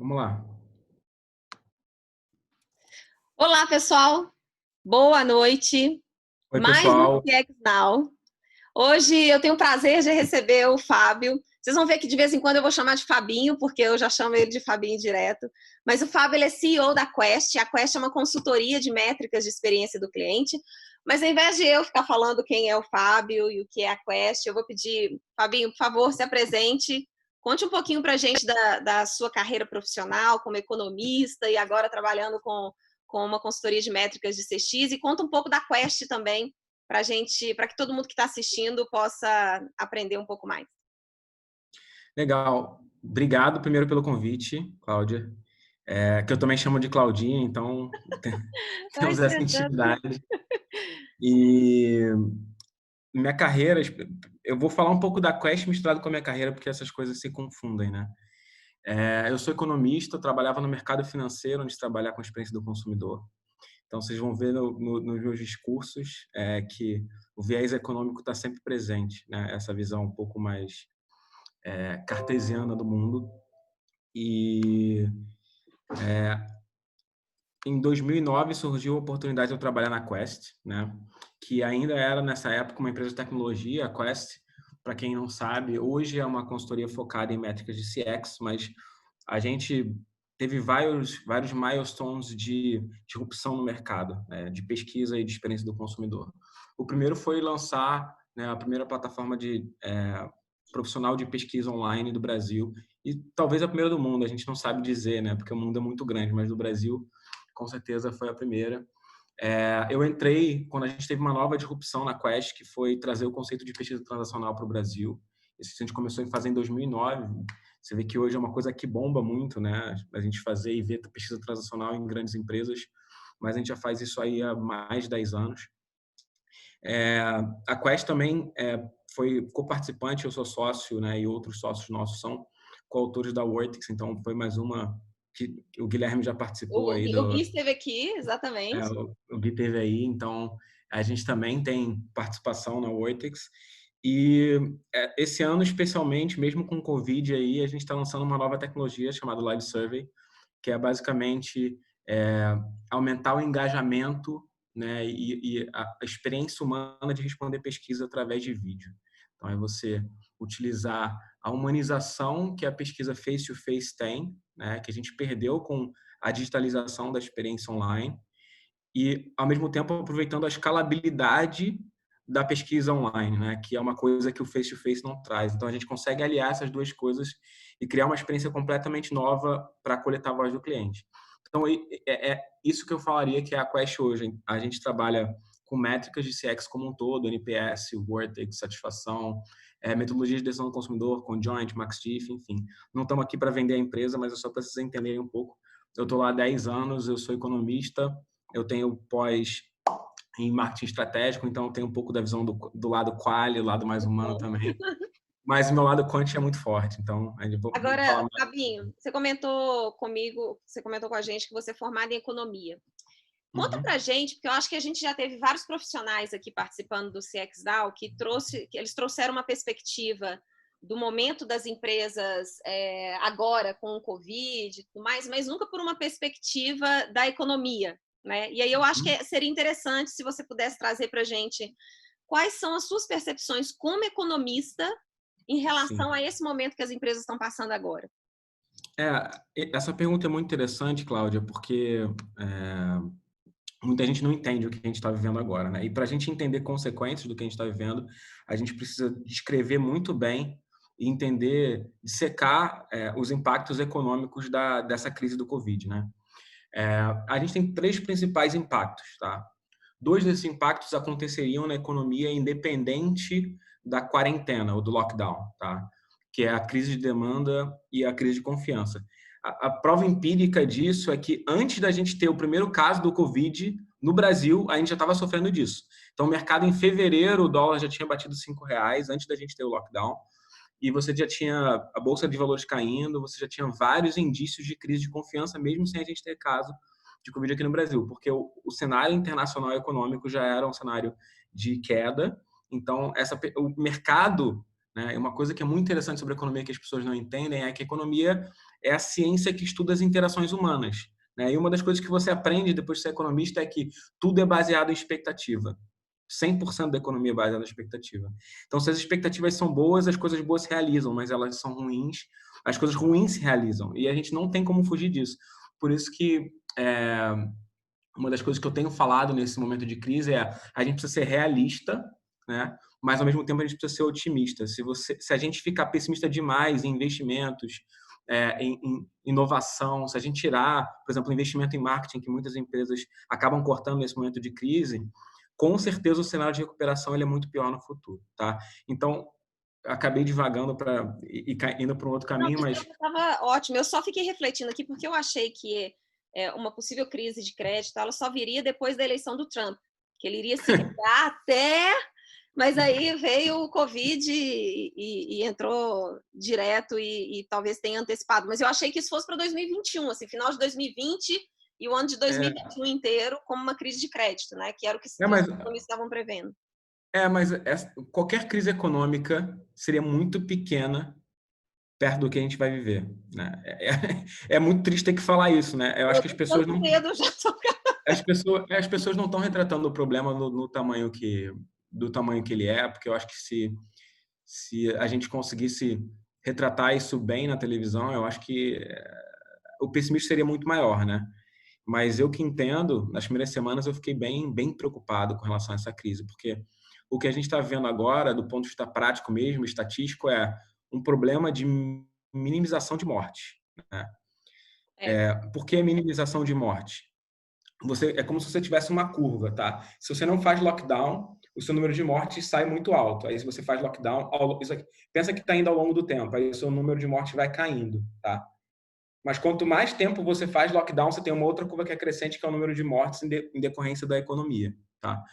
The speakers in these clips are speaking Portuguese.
Vamos lá. Olá, pessoal. Boa noite. Oi, Mais um pessoal. CX Now. Hoje eu tenho o prazer de receber o Fábio. Vocês vão ver que de vez em quando eu vou chamar de Fabinho, porque eu já chamo ele de Fabinho direto. Mas o Fábio ele é CEO da Quest. A Quest é uma consultoria de métricas de experiência do cliente. Mas ao invés de eu ficar falando quem é o Fábio e o que é a Quest, eu vou pedir, Fabinho, por favor, se apresente. Conte um pouquinho para a gente da sua carreira profissional como economista e agora trabalhando com uma consultoria de métricas de CX, e conta um pouco da Quest também, para que todo mundo que está assistindo possa aprender um pouco mais. Legal. Obrigado primeiro pelo convite, Cláudia. Que eu também chamo de Claudinha, então Vai temos essa tentando. intimidade. E minha carreira, eu vou falar um pouco da Quest misturado com a minha carreira, porque essas coisas se confundem, né? Eu sou economista, eu trabalhava no mercado financeiro, onde trabalhar com a experiência do consumidor. Então, vocês vão ver nos meus discursos que o viés econômico está sempre presente, né? Essa visão um pouco mais cartesiana do mundo. E em 2009 surgiu a oportunidade de eu trabalhar na Quest, né? Que ainda era nessa época uma empresa de tecnologia. A Quest, para quem não sabe, hoje é uma consultoria focada em métricas de CX, mas a gente teve vários milestones de disrupção no mercado, né? De pesquisa e de experiência do consumidor. O primeiro foi lançar, né, a primeira plataforma de profissional de pesquisa online do Brasil, e talvez a primeira do mundo, a gente não sabe dizer, né, porque o mundo é muito grande, mas do Brasil, com certeza foi a primeira. Eu entrei quando a gente teve uma nova disrupção na Quest, que foi trazer o conceito de pesquisa transacional para o Brasil. Isso a gente começou a fazer em 2009. Você vê que hoje é uma coisa que bomba muito, né, a gente fazer e ver pesquisa transacional em grandes empresas, mas a gente já faz isso aí há mais de 10 anos. A Quest também foi co-participante, eu sou sócio, né, e outros sócios nossos são coautores da Vortex, então foi mais uma que o Guilherme já participou aí O Gui esteve aqui, exatamente. o Gui teve aí, então a gente também tem participação na Vortex. E esse ano, especialmente, mesmo com o Covid aí, a gente está lançando uma nova tecnologia chamada Live Survey, que é basicamente aumentar o engajamento, né, e a experiência humana de responder pesquisa através de vídeo. Então, é você utilizar a humanização que a pesquisa face-to-face tem, né, que a gente perdeu com a digitalização da experiência online, e, ao mesmo tempo, aproveitando a escalabilidade da pesquisa online, né? Que é uma coisa que o face-to-face não traz. Então, a gente consegue aliar essas duas coisas e criar uma experiência completamente nova para coletar a voz do cliente. Então, é isso que eu falaria que é a Quest hoje. A gente trabalha com métricas de CX como um todo, NPS, Vortex, satisfação, metodologia de decisão do consumidor, Conjoint, MaxDiff, enfim. Não estamos aqui para vender a empresa, mas é só para vocês entenderem um pouco. Eu estou lá há 10 anos, eu sou economista, eu tenho pós em marketing estratégico, então eu tenho um pouco da visão do lado quali, o lado mais humano também. Mas o meu lado quant é muito forte, então a gente vou falar Agora, mais. Fabinho, você comentou comigo, você comentou com a gente que você é formado em economia. Conta Uhum. pra gente, porque eu acho que a gente já teve vários profissionais aqui participando do CXDAO que eles trouxeram uma perspectiva do momento das empresas agora com o Covid e tudo mais, mas nunca por uma perspectiva da economia, né? E aí eu acho que seria interessante se você pudesse trazer pra gente quais são as suas percepções como economista em Sim. relação a esse momento que as empresas estão passando agora. Essa pergunta é muito interessante, Cláudia, porque muita gente não entende o que a gente está vivendo agora, né? E para a gente entender consequências do que a gente está vivendo, a gente precisa descrever muito bem e entender, dissecar os impactos econômicos dessa crise do Covid, né? A gente tem três principais impactos, tá? Dois desses impactos aconteceriam na economia independente da quarentena ou do lockdown, tá? Que é a crise de demanda e a crise de confiança. A prova empírica disso é que antes da gente ter o primeiro caso do Covid no Brasil, a gente já estava sofrendo disso. Então, o mercado em fevereiro, o dólar já tinha batido R$ 5 antes da gente ter o lockdown, e você já tinha a bolsa de valores caindo, você já tinha vários indícios de crise de confiança, mesmo sem a gente ter caso de Covid aqui no Brasil, porque o cenário internacional econômico já era um cenário de queda. Então, o mercado né? E uma coisa que é muito interessante sobre a economia que as pessoas não entendem é que a economia é a ciência que estuda as interações humanas, né? E uma das coisas que você aprende depois de ser economista é que tudo é baseado em expectativa. 100% da economia é baseada em expectativa. Então, se as expectativas são boas, as coisas boas se realizam, mas elas são ruins, as coisas ruins se realizam. E a gente não tem como fugir disso. Por isso que uma das coisas que eu tenho falado nesse momento de crise é a gente precisa ser realista, né? Mas ao mesmo tempo a gente precisa ser otimista. Se a gente ficar pessimista demais em investimentos, em inovação, se a gente tirar, por exemplo, o investimento em marketing que muitas empresas acabam cortando nesse momento de crise, com certeza o cenário de recuperação ele é muito pior no futuro, tá? Então, acabei divagando indo para um outro Não, caminho, mas estava ótimo. Eu só fiquei refletindo aqui porque eu achei que uma possível crise de crédito ela só viria depois da eleição do Trump, que ele iria segurar até, mas aí veio o Covid e entrou direto e talvez tenha antecipado. Mas eu achei que isso fosse para 2021, assim, final de 2020 e o ano de 2021 inteiro como uma crise de crédito, né? Que era o que os mas economistas estavam prevendo. mas qualquer crise econômica seria muito pequena perto do que a gente vai viver, né? É muito triste ter que falar isso, né? Eu acho que as pessoas Tanto não medo já tô... as pessoas não estão retratando o problema no tamanho do tamanho que ele é, porque eu acho que se a gente conseguisse retratar isso bem na televisão, eu acho que o pessimismo seria muito maior, né? Mas eu que entendo, nas primeiras semanas eu fiquei bem preocupado com relação a essa crise, porque o que a gente está vendo agora, do ponto de vista prático mesmo, estatístico, é um problema de minimização de morte, né? Por que minimização de morte? É como se você tivesse uma curva, tá? Se você não faz lockdown, o seu número de mortes sai muito alto. Aí se você faz lockdown, pensa que está indo ao longo do tempo, aí o seu número de mortes vai caindo, tá? Mas quanto mais tempo você faz lockdown, você tem uma outra curva que é crescente, que é o número de mortes em decorrência da economia, tá?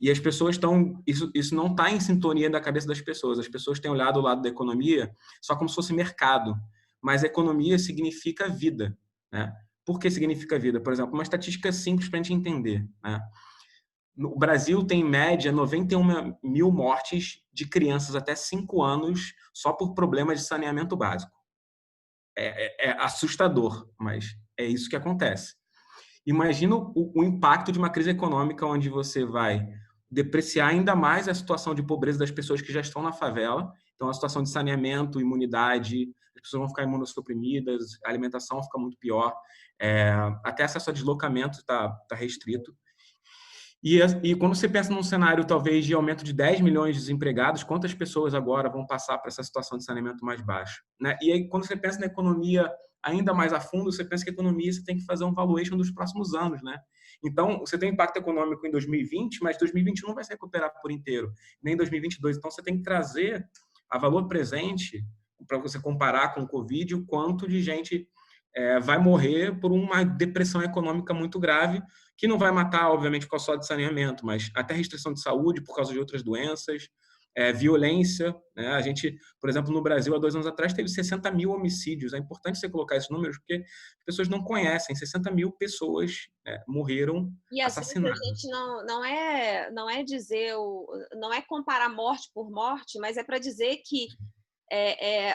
E as pessoas estão... Isso não está em sintonia da cabeça das pessoas. As pessoas têm olhado o lado da economia só como se fosse mercado. Mas economia significa vida, né? Por que significa vida? Por exemplo, uma estatística simples para a gente entender, né? O Brasil tem, em média, 91 mil mortes de crianças até 5 anos só por problemas de saneamento básico. É assustador, mas é isso que acontece. Imagina o impacto de uma crise econômica onde você vai depreciar ainda mais a situação de pobreza das pessoas que já estão na favela. Então, a situação de saneamento, imunidade, as pessoas vão ficar imunossuprimidas, a alimentação fica muito pior, até acesso a deslocamento está restrito. E quando você pensa num cenário, talvez, de aumento de 10 milhões de desempregados, quantas pessoas agora vão passar por essa situação de saneamento mais baixo, né? E aí, quando você pensa na economia ainda mais a fundo, você pensa que a economia você tem que fazer um valuation dos próximos anos, né? Então, você tem impacto econômico em 2020, mas 2021 não vai se recuperar por inteiro, nem 2022. Então, você tem que trazer a valor presente para você comparar com o Covid, o quanto de gente vai morrer por uma depressão econômica muito grave, que não vai matar, obviamente, por causa só de saneamento, mas até restrição de saúde por causa de outras doenças, violência, né? A gente, por exemplo, no Brasil, há 2 anos atrás, teve 60 mil homicídios. É importante você colocar esses números, porque as pessoas não conhecem. 60 mil pessoas morreram E às vezes a assassinadas. gente não é dizer, não é comparar morte por morte, mas é para dizer que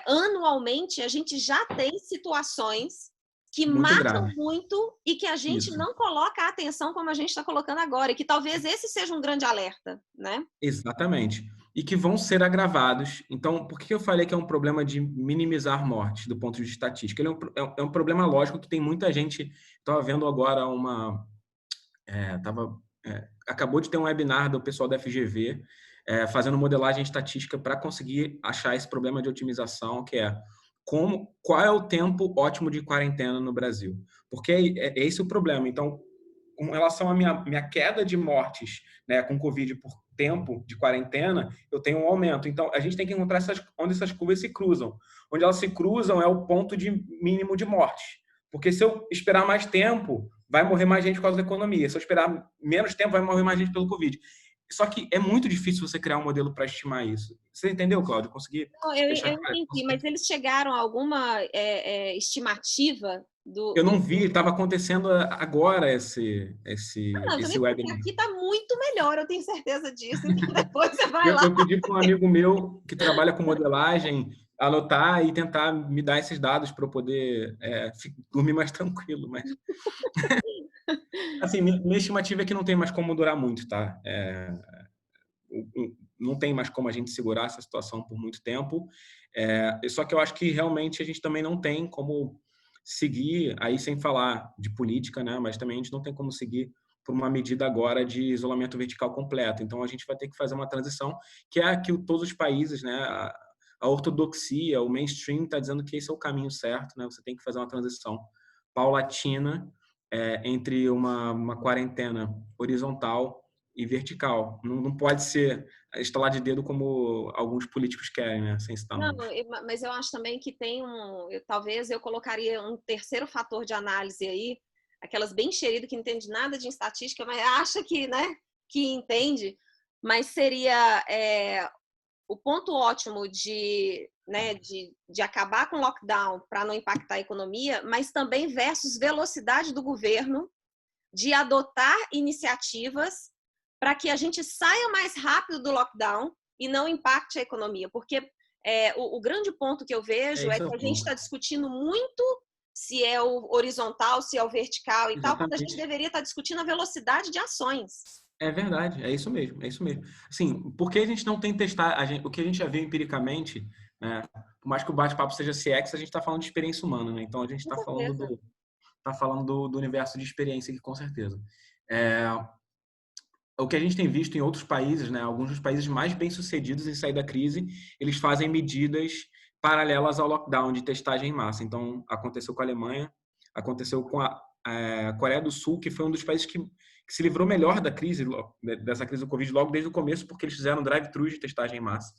anualmente a gente já tem situações que Muito matam grave. muito e que a gente Isso. não coloca a atenção como a gente está colocando agora, e que talvez esse seja um grande alerta, né? Exatamente. E que vão ser agravados. Então, por que eu falei que é um problema de minimizar mortes do ponto de vista estatístico? Ele é um problema lógico que tem muita gente. Estava vendo agora acabou de ter um webinar do pessoal da FGV fazendo modelagem estatística para conseguir achar esse problema de otimização, que é qual é o tempo ótimo de quarentena no Brasil. Porque é esse o problema. Então, com relação à minha queda de mortes, né, com Covid por tempo de quarentena, eu tenho um aumento. Então, a gente tem que encontrar onde essas curvas se cruzam. Onde elas se cruzam é o ponto de mínimo de morte. Porque se eu esperar mais tempo, vai morrer mais gente por causa da economia. Se eu esperar menos tempo, vai morrer mais gente pelo Covid. Só que é muito difícil você criar um modelo para estimar isso. Você entendeu, Cláudio? Consegui Não, eu deixar claro? entendi, mas eles chegaram a alguma estimativa Eu não vi, estava acontecendo agora esse Não, também porque webinar. aqui está muito melhor, eu tenho certeza disso. Então depois você vai lá. Eu pedi para um amigo meu que trabalha com modelagem anotar e tentar me dar esses dados para eu poder dormir mais tranquilo. Mas, assim, minha estimativa é que não tem mais como durar muito, tá? Não tem mais como a gente segurar essa situação por muito tempo. Só que eu acho que realmente a gente também não tem como seguir, aí sem falar de política, né? Mas também a gente não tem como seguir por uma medida agora de isolamento vertical completo. Então a gente vai ter que fazer uma transição, que é a que todos os países, né? A ortodoxia, o mainstream está dizendo que esse é o caminho certo, né? Você tem que fazer uma transição paulatina entre uma quarentena horizontal e vertical. Não pode ser estalar de dedo como alguns políticos querem, né? Sem citar Não, nomes. mas eu acho também que tem talvez eu colocaria um terceiro fator de análise aí, aquelas bem xeridas que não entende nada de estatística, mas acha que, né, que entende, mas seria o ponto ótimo né, de acabar com o lockdown para não impactar a economia, mas também versus velocidade do governo de adotar iniciativas para que a gente saia mais rápido do lockdown e não impacte a economia. Porque o grande ponto que eu vejo é Esse é que o a gente ponto. está discutindo muito se é o horizontal, se é o vertical e tal, quando a gente Exatamente. deveria estar discutindo a velocidade de ações. É verdade, é isso mesmo, é isso mesmo. Assim, porque a gente não tem testar, o que a gente já viu empiricamente, né? Por mais que o bate-papo seja CX, a gente está falando de experiência humana, né? Então a gente Com está falando certeza. do universo de experiência aqui, com certeza. É, o que a gente tem visto em outros países, né? Alguns dos países mais bem-sucedidos em sair da crise, eles fazem medidas paralelas ao lockdown de testagem em massa. Então, aconteceu com a Alemanha, aconteceu com a Coreia do Sul, que foi um dos países que se livrou melhor da crise, dessa crise do Covid, logo desde o começo, porque eles fizeram drive-thrus de testagem em massa,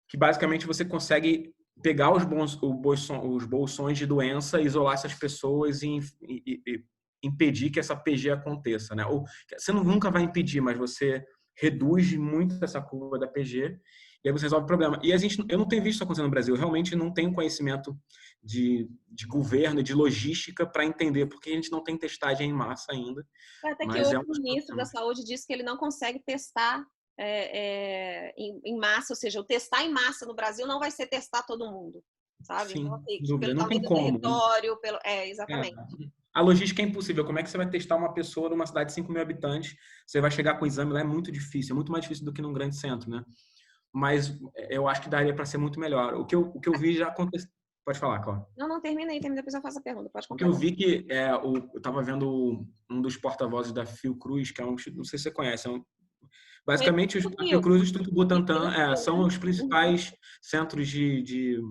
que basicamente você consegue pegar os bolsões de doença, isolar essas pessoas e impedir que essa PG aconteça, né? Ou você nunca vai impedir, mas você reduz muito essa curva da PG e aí você resolve o problema. E eu não tenho visto isso acontecer no Brasil. Eu realmente não tenho conhecimento de governo e de logística para entender porque a gente não tem testagem em massa ainda. Até que Mas hoje é um o dos ministro da problemas. Saúde disse que ele não consegue testar em massa, ou seja, o testar em massa no Brasil não vai ser testar todo mundo, sabe? Então, Sim, assim, sem dúvida. pelo Não tem tamanho do como. território, É, exatamente. a logística é impossível. Como é que você vai testar uma pessoa numa cidade de 5 mil habitantes? Você vai chegar com o exame lá, é muito difícil. É muito mais difícil do que num grande centro, né? Mas eu acho que daria para ser muito melhor. O que eu vi já aconteceu. Pode falar, Cláudio. Não, termina aí, depois eu faço a pergunta, pode O que eu completar. vi que eu estava vendo um dos porta-vozes da Fiocruz, que não sei se você conhece, Mas basicamente no a Rio, Fiocruz e o Instituto aqui no Butantan Rio, são né? os principais centros de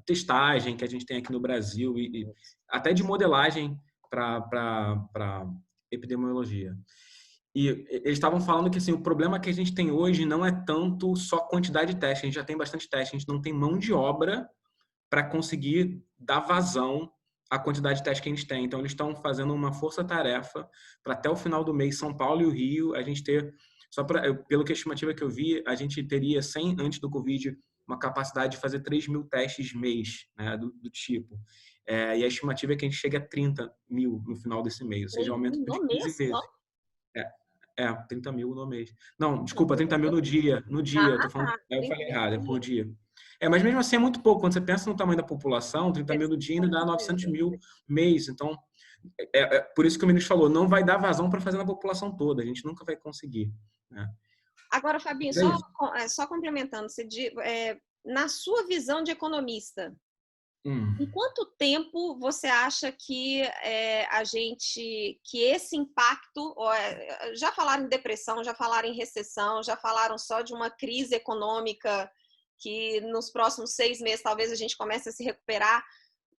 testagem que a gente tem aqui no Brasil e até de modelagem para epidemiologia. E eles estavam falando que assim, o problema que a gente tem hoje não é tanto só quantidade de teste, a gente já tem bastante teste, a gente não tem mão de obra para conseguir dar vazão à quantidade de testes que a gente tem. Então, eles estão fazendo uma força-tarefa para até o final do mês, São Paulo e o Rio, a gente ter, pelo que a estimativa que eu vi, a gente teria, antes do Covid, uma capacidade de fazer 3 mil testes mês, né, do tipo. E a estimativa é que a gente chegue a 30 mil no final desse mês, ou seja, um 3 aumento mil de no 15 mês só? vezes. É, 30 mil no mês. Não, Não, desculpa, 30 mil no dia. No dia, eu tô falando, tá. eu 30 falei mil errado, é no por dia. dia. Mas mesmo assim é muito pouco. Quando você pensa no tamanho da população, 30 mil no dia ainda Com dá 900 certeza. mil mês. Então, por isso que o ministro falou, não vai dar vazão para fazer na população toda. A gente nunca vai conseguir. Né? Agora, Fabinho, É isso. só complementando, na sua visão de economista, Hum. em quanto tempo você acha que que esse impacto, já falaram em depressão, já falaram em recessão, já falaram só de uma crise econômica que nos próximos 6 meses talvez a gente comece a se recuperar.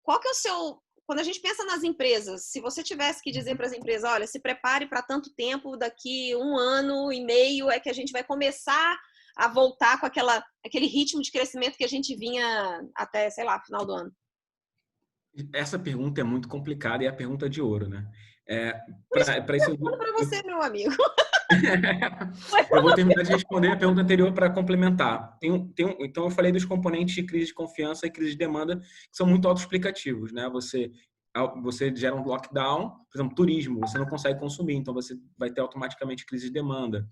Qual que é o seu, quando a gente pensa nas empresas, se você tivesse que dizer para as empresas, olha, se prepare para tanto tempo, daqui 1 ano e meio é que a gente vai começar a voltar com aquele ritmo de crescimento que a gente vinha até, sei lá, final do ano. Essa pergunta é muito complicada e é a pergunta de ouro, né? Para isso, Para você, meu amigo. eu vou terminar de responder a pergunta anterior para complementar. Então, eu falei dos componentes de crise de confiança e crise de demanda, que são muito autoexplicativos, né? Você gera um lockdown, por exemplo, turismo, você não consegue consumir, então você vai ter automaticamente crise de demanda.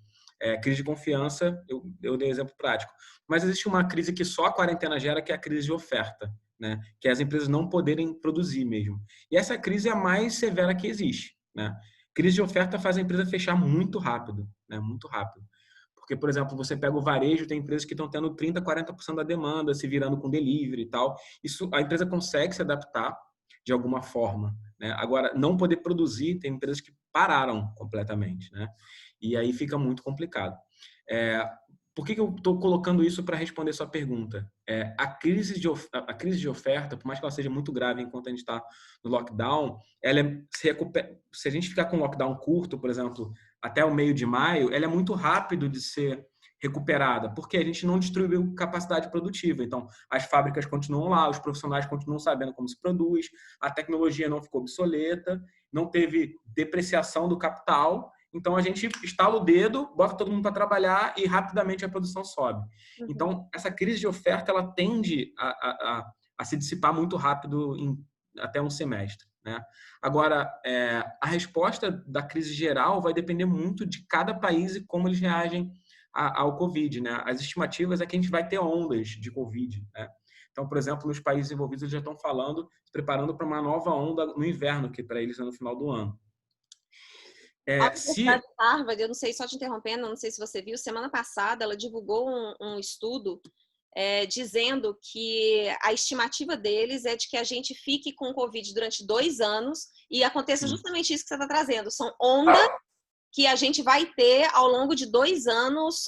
Crise de confiança, eu dei um exemplo prático. Mas existe uma crise que só a quarentena gera, que é a crise de oferta, né? Que é as empresas não poderem produzir mesmo. E essa crise é a mais severa que existe, né? Crise de oferta faz a empresa fechar muito rápido, né? Muito rápido. Porque, por exemplo, você pega o varejo, tem empresas que estão tendo 30%, 40% da demanda, se virando com delivery e tal. Isso, a empresa consegue se adaptar de alguma forma, né? Agora, não poder produzir, tem empresas que pararam completamente, né? E aí fica muito complicado. Por que eu estou colocando isso para responder sua pergunta? A crise de oferta, por mais que ela seja muito grave enquanto a gente está no lockdown, se a gente ficar com um lockdown curto, por exemplo, até o meio de maio, ela é muito rápido de ser recuperada, porque a gente não distribuiu capacidade produtiva. Então, as fábricas continuam lá, os profissionais continuam sabendo como se produz, a tecnologia não ficou obsoleta, não teve depreciação do capital. Então, a gente estala o dedo, bota todo mundo para trabalhar e rapidamente a produção sobe. Então, essa crise de oferta, ela tende a se dissipar muito rápido em até um semestre, né? Agora, a resposta da crise geral vai depender muito de cada país e como eles reagem ao Covid, né? As estimativas é que a gente vai ter ondas de Covid, né? Então, por exemplo, nos países envolvidos eles já estão se preparando para uma nova onda no inverno, que para eles é no final do ano. A Universidade de Harvard, eu não sei, só te interrompendo, não sei se você viu, semana passada ela divulgou um estudo dizendo que a estimativa deles é de que a gente fique com o Covid durante 2 anos e aconteça justamente isso que você está trazendo. São ondas que a gente vai ter ao longo de 2 anos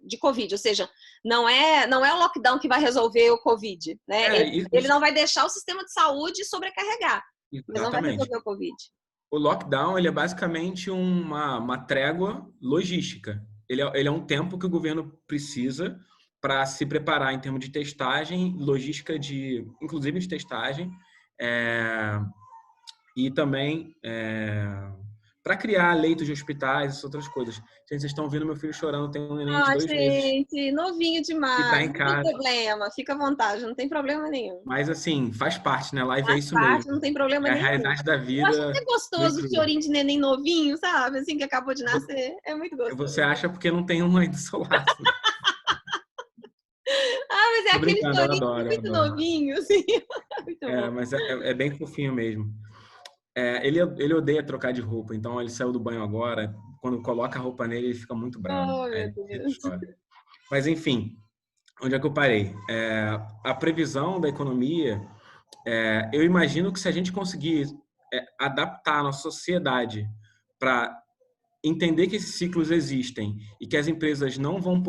de Covid. Ou seja, não é o lockdown que vai resolver o Covid, né? Ele não vai deixar o sistema de saúde sobrecarregar, mas não vai resolver o Covid. O lockdown ele é basicamente uma trégua logística. Ele é um tempo que o governo precisa para se preparar em termos de testagem, logística inclusive de testagem, e também para criar leitos de hospitais e outras coisas. Gente, vocês estão vendo meu filho chorando, tem um neném de 2 meses. Gente, novinho demais. Tá em não casa. tem problema, fica à vontade, não tem problema nenhum. Mas assim, faz parte, né? Live é isso mesmo. mesmo. Não tem problema nenhum. É a realidade da vida. Eu acho que é gostoso o chorinho de neném novinho, sabe? Assim, que acabou de nascer. É muito gostoso. Você acha porque não tem um aí do seu lado. Mas é aquele chorinho muito novinho, assim. Muito bom. Mas é bem fofinho mesmo. Ele odeia trocar de roupa, então ele saiu do banho agora. Quando coloca a roupa nele, ele fica muito bravo. Oh, meu Deus. Mas, enfim, onde é que eu parei? A previsão da economia, eu imagino que se a gente conseguir adaptar a nossa sociedade para entender que esses ciclos existem e que as empresas não vão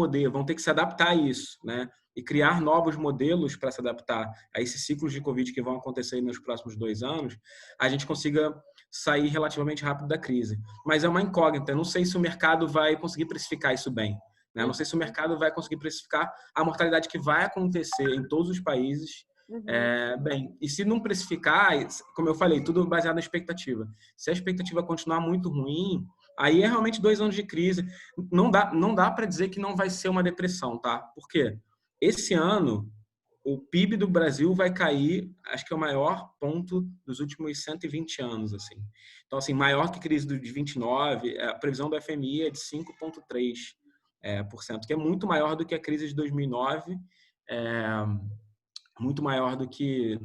ter que se adaptar a isso, né? E criar novos modelos para se adaptar a esses ciclos de Covid que vão acontecer nos próximos 2 anos, a gente consiga sair relativamente rápido da crise. Mas é uma incógnita, eu não sei se o mercado vai conseguir precificar isso bem, né? Eu não sei se o mercado vai conseguir precificar a mortalidade que vai acontecer em todos os países. Bem, e se não precificar, como eu falei, tudo baseado na expectativa. Se a expectativa continuar muito ruim, aí é realmente 2 anos de crise. Não dá para dizer que não vai ser uma depressão, tá? Por quê? Esse ano, o PIB do Brasil vai cair, acho que é o maior ponto dos últimos 120 anos, assim. Então, assim, maior que a crise de 29, a previsão do FMI é de 5,3%, que é muito maior do que a crise de 2009, muito maior do que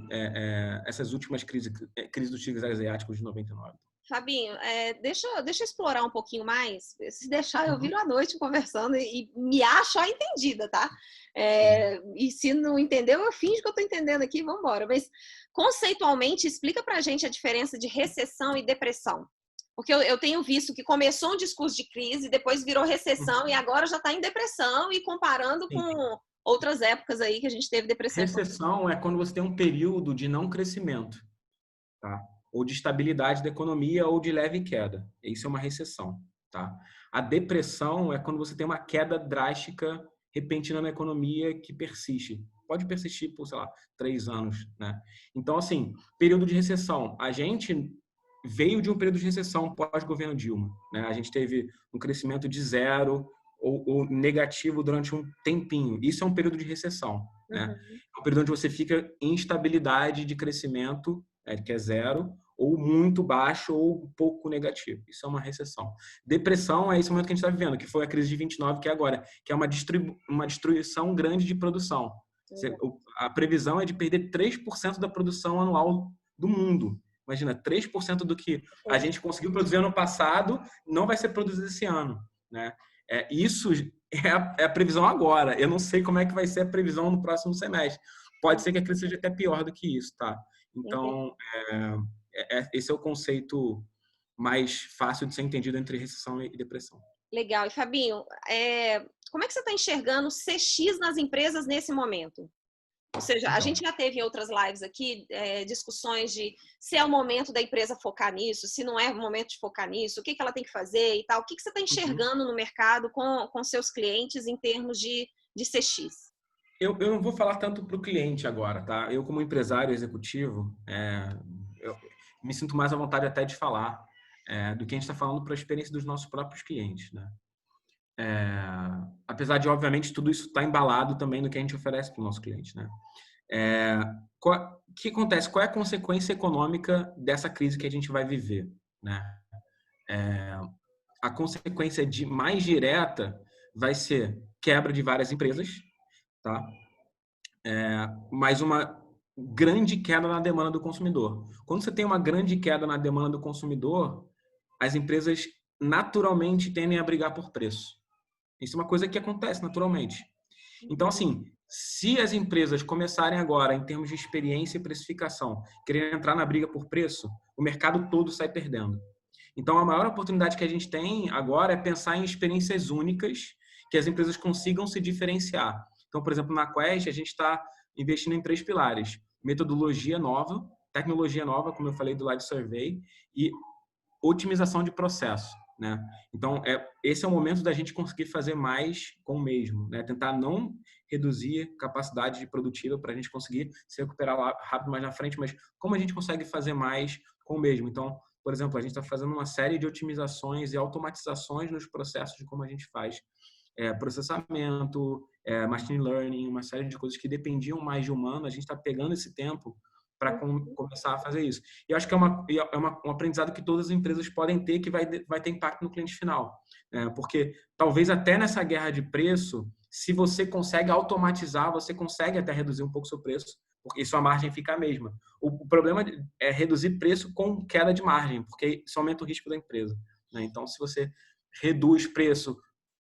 essas últimas crises dos tigres asiáticos de 99. Fabinho, deixa eu explorar um pouquinho mais. Se deixar, eu viro à noite conversando e me acho a entendida, tá? E se não entendeu, eu finjo que eu estou entendendo aqui, vamos embora. Mas, conceitualmente, explica pra gente a diferença de recessão e depressão. Porque eu tenho visto que começou um discurso de crise, depois virou recessão e agora já está em depressão e comparando com outras épocas aí que a gente teve depressão. Recessão é quando você tem um período de não crescimento, tá? Ou de estabilidade da economia ou de leve queda. Isso é uma recessão, tá? A depressão é quando você tem uma queda drástica, repentina na economia que persiste. Pode persistir por, sei lá, 3 anos, né? Então, assim, período de recessão. A gente veio de um período de recessão pós-governo Dilma, né? A gente teve um crescimento de zero ou negativo durante um tempinho. Isso é um período de recessão, né? É um período onde você fica em instabilidade de crescimento, que é zero, ou muito baixo ou um pouco negativo. Isso é uma recessão. Depressão é esse momento que a gente está vivendo, que foi a crise de 29, que é agora, que é uma destruição grande de produção. A previsão é de perder 3% da produção anual do mundo. Imagina, 3% do que a gente conseguiu produzir ano passado não vai ser produzido esse ano, né? Isso é a previsão agora. Eu não sei como é que vai ser a previsão no próximo semestre. Pode ser que a crise seja até pior do que isso, tá? Então, esse é o conceito mais fácil de ser entendido entre recessão e depressão. Legal. E, Fabinho, como é que você está enxergando o CX nas empresas nesse momento? Ou seja, a gente já teve em outras lives aqui discussões de se é o momento da empresa focar nisso, se não é o momento de focar nisso, o que ela tem que fazer e tal. O que você está enxergando no mercado com seus clientes em termos de CX? Eu não vou falar tanto para o cliente agora, tá? Eu, como empresário executivo, eu me sinto mais à vontade até de falar do que a gente está falando para a experiência dos nossos próprios clientes, né? Apesar de, obviamente, tudo isso está embalado também no que a gente oferece para o nosso cliente, né? O que acontece? Qual é a consequência econômica dessa crise que a gente vai viver, né? A consequência mais direta vai ser quebra de várias empresas, tá? Mas uma grande queda na demanda do consumidor. Quando você tem uma grande queda na demanda do consumidor, as empresas naturalmente tendem a brigar por preço. Isso é uma coisa que acontece naturalmente. Então, assim, se as empresas começarem agora, em termos de experiência e precificação, querendo entrar na briga por preço, o mercado todo sai perdendo. Então, a maior oportunidade que a gente tem agora é pensar em experiências únicas que as empresas consigam se diferenciar. Então, por exemplo, na Quest, a gente está investindo em 3 pilares. Metodologia nova, tecnologia nova, como eu falei do Live Survey, e otimização de processo, né? Então, esse é o momento da gente conseguir fazer mais com o mesmo, né? Tentar não reduzir capacidade produtiva para a gente conseguir se recuperar lá rápido mais na frente, mas como a gente consegue fazer mais com o mesmo. Então, por exemplo, a gente está fazendo uma série de otimizações e automatizações nos processos de como a gente faz processamento, machine learning, uma série de coisas que dependiam mais de humano. A gente está pegando esse tempo para começar a fazer isso. E eu acho que é um aprendizado que todas as empresas podem ter, que vai ter impacto no cliente final. Porque talvez até nessa guerra de preço, se você consegue automatizar, você consegue até reduzir um pouco o seu preço, porque sua margem fica a mesma. O problema é reduzir preço com queda de margem, porque isso aumenta o risco da empresa, né? Então, se você reduz preço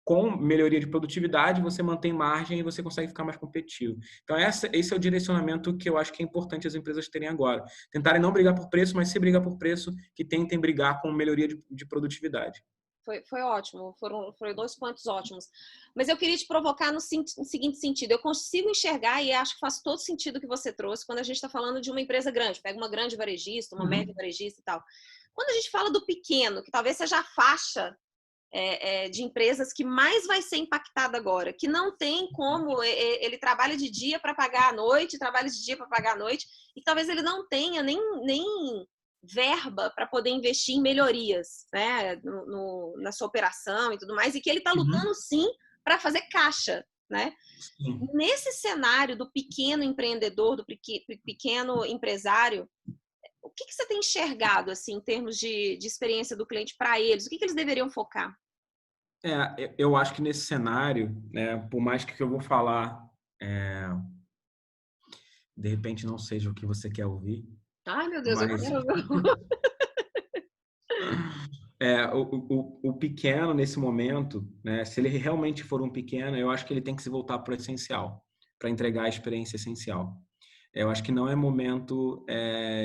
com melhoria de produtividade, você mantém margem e você consegue ficar mais competitivo. Então, esse é o direcionamento que eu acho que é importante as empresas terem agora. Tentarem não brigar por preço, mas se brigar por preço, que tentem brigar com melhoria de produtividade. Foi ótimo, foram 2 pontos ótimos. Mas eu queria te provocar no seguinte sentido. Eu consigo enxergar, e acho que faz todo sentido o que você trouxe, quando a gente está falando de uma empresa grande. Pega uma grande varejista, uma média varejista e tal. Quando a gente fala do pequeno, que talvez seja a faixa de empresas que mais vai ser impactada agora, que não tem como, ele trabalha de dia para pagar à noite, trabalha de dia para pagar à noite, e talvez ele não tenha nem verba para poder investir em melhorias, né, na sua operação e tudo mais, e que ele está lutando sim para fazer caixa, né? Sim. Nesse cenário do pequeno empreendedor, do pequeno empresário, o que você tem enxergado assim em termos de experiência do cliente para eles? O que eles deveriam focar? Eu acho que nesse cenário, né, por mais que eu vou falar, de repente não seja o que você quer ouvir. Ai, meu Deus, mas... eu quero... o pequeno, nesse momento, né, se ele realmente for um pequeno, eu acho que ele tem que se voltar para o essencial, para entregar a experiência essencial. Eu acho que não é momento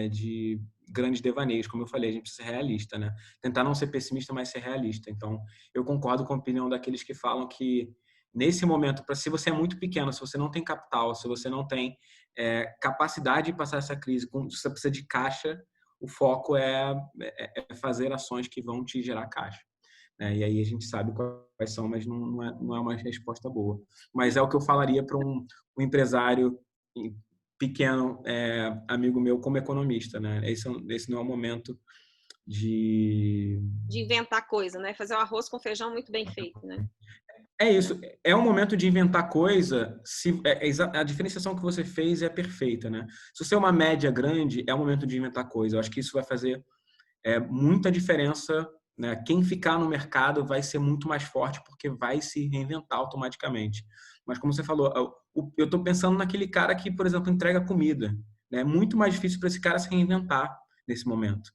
de grandes devaneios, como eu falei, a gente precisa ser realista, né? Tentar não ser pessimista, mas ser realista. Então, eu concordo com a opinião daqueles que falam que, nesse momento, se você é muito pequeno, se você não tem capital, se você não tem capacidade de passar essa crise, se você precisa de caixa, o foco é fazer ações que vão te gerar caixa. E aí a gente sabe quais são, mas não é uma resposta boa. Mas é o que eu falaria para um empresário pequeno, amigo meu, como economista, né? Esse não é o momento De inventar coisa, né? Fazer um arroz com feijão muito bem feito, né? É isso, é um momento de inventar coisa, a diferenciação que você fez é perfeita, né? Se você é uma média grande, é o momento de inventar coisa. Eu acho que isso vai fazer muita diferença, né? Quem ficar no mercado vai ser muito mais forte porque vai se reinventar automaticamente. Mas como você falou, eu estou pensando naquele cara que, por exemplo, entrega comida, né? É muito mais difícil para esse cara se reinventar nesse momento.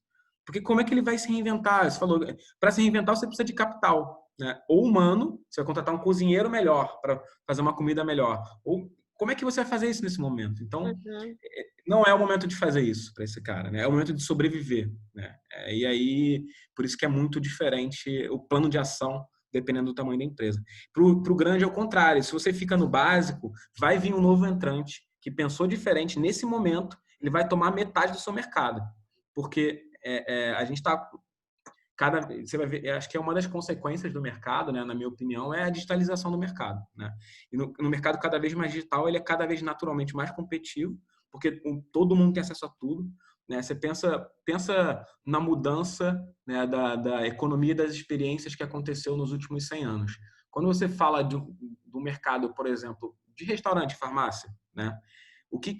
Porque como é que ele vai se reinventar? Você falou, para se reinventar você precisa de capital, né? Ou humano, você vai contratar um cozinheiro melhor para fazer uma comida melhor. Ou como é que você vai fazer isso nesse momento? Então, Uhum. não é o momento de fazer isso para esse cara, né? É o momento de sobreviver, né? E aí, por isso que é muito diferente o plano de ação, dependendo do tamanho da empresa. Para o grande, é o contrário. Se você fica no básico, vai vir um novo entrante que pensou diferente nesse momento, ele vai tomar metade do seu mercado. Porque a gente está você vai ver, acho que é uma das consequências do mercado, né, na minha opinião, é a digitalização do mercado, né? E no mercado cada vez mais digital, ele é cada vez naturalmente mais competitivo, porque todo mundo tem acesso a tudo, né? Você pensa na mudança, né, da economia das experiências que aconteceu nos últimos 100 anos. Quando você fala do mercado, por exemplo, de restaurante, farmácia, né?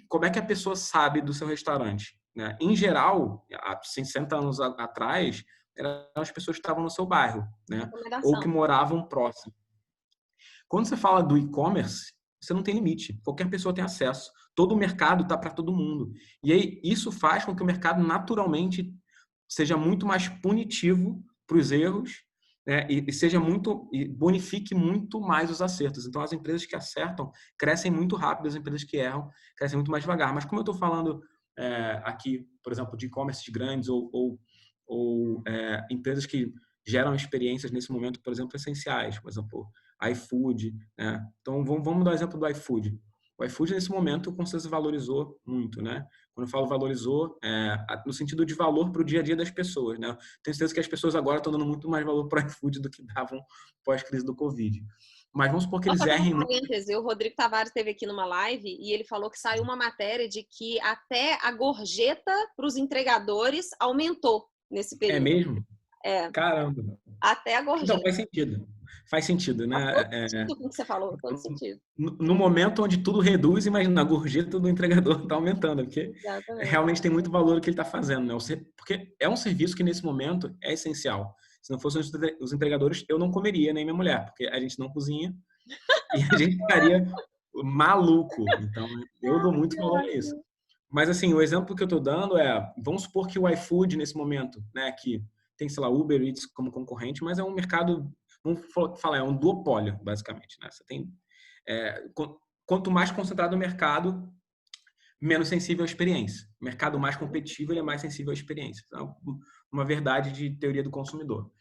Como é que a pessoa sabe do seu restaurante? Né? Em geral, há 60 anos atrás, eram as pessoas que estavam no seu bairro, né? Ou que Recomendação. moravam próximo. Quando você fala do e-commerce, você não tem limite. Qualquer pessoa tem acesso. Todo o mercado está para todo mundo. E aí, isso faz com que o mercado naturalmente seja muito mais punitivo para os erros, né? E bonifique muito mais os acertos. Então, as empresas que acertam crescem muito rápido, as empresas que erram crescem muito mais devagar. Mas como eu estou falando aqui, por exemplo, de e-commerce grandes ou empresas que geram experiências nesse momento, por exemplo, essenciais, por exemplo, iFood, né? Então, vamos dar o exemplo do iFood. O iFood, nesse momento, com certeza valorizou muito, né? Quando eu falo valorizou, no sentido de valor para o dia a dia das pessoas, né? Tenho certeza que as pessoas agora estão dando muito mais valor para o iFood do que davam pós-crise do Covid. Mas vamos supor que Só eles fazer um errem muito. parêntese, o Rodrigo Tavares esteve aqui numa live e ele falou que saiu uma matéria de que até a gorjeta para os entregadores aumentou nesse É período. mesmo? É, Caramba! até a Então, gorjeta. faz sentido. Faz sentido, Faz todo né? sentido com o que você falou, todo sentido. No momento onde tudo reduz, imagina, a gorjeta do entregador está aumentando, porque Exatamente. realmente tem muito valor o que ele está fazendo, né? Porque é um serviço que nesse momento é essencial. Se não fossem os entregadores, eu não comeria, nem minha mulher, porque a gente não cozinha e a gente ficaria maluco. Então, eu dou muito valor a isso. Mas, assim, o exemplo que eu estou dando vamos supor que o iFood, nesse momento, né, que tem, sei lá, Uber Eats como concorrente, mas é um mercado, vamos falar, é um duopólio, basicamente, né? Você tem, quanto mais concentrado o mercado, menos sensível à experiência. O mercado mais competitivo, ele é mais sensível à experiência. Então, uma verdade de teoria do consumidor.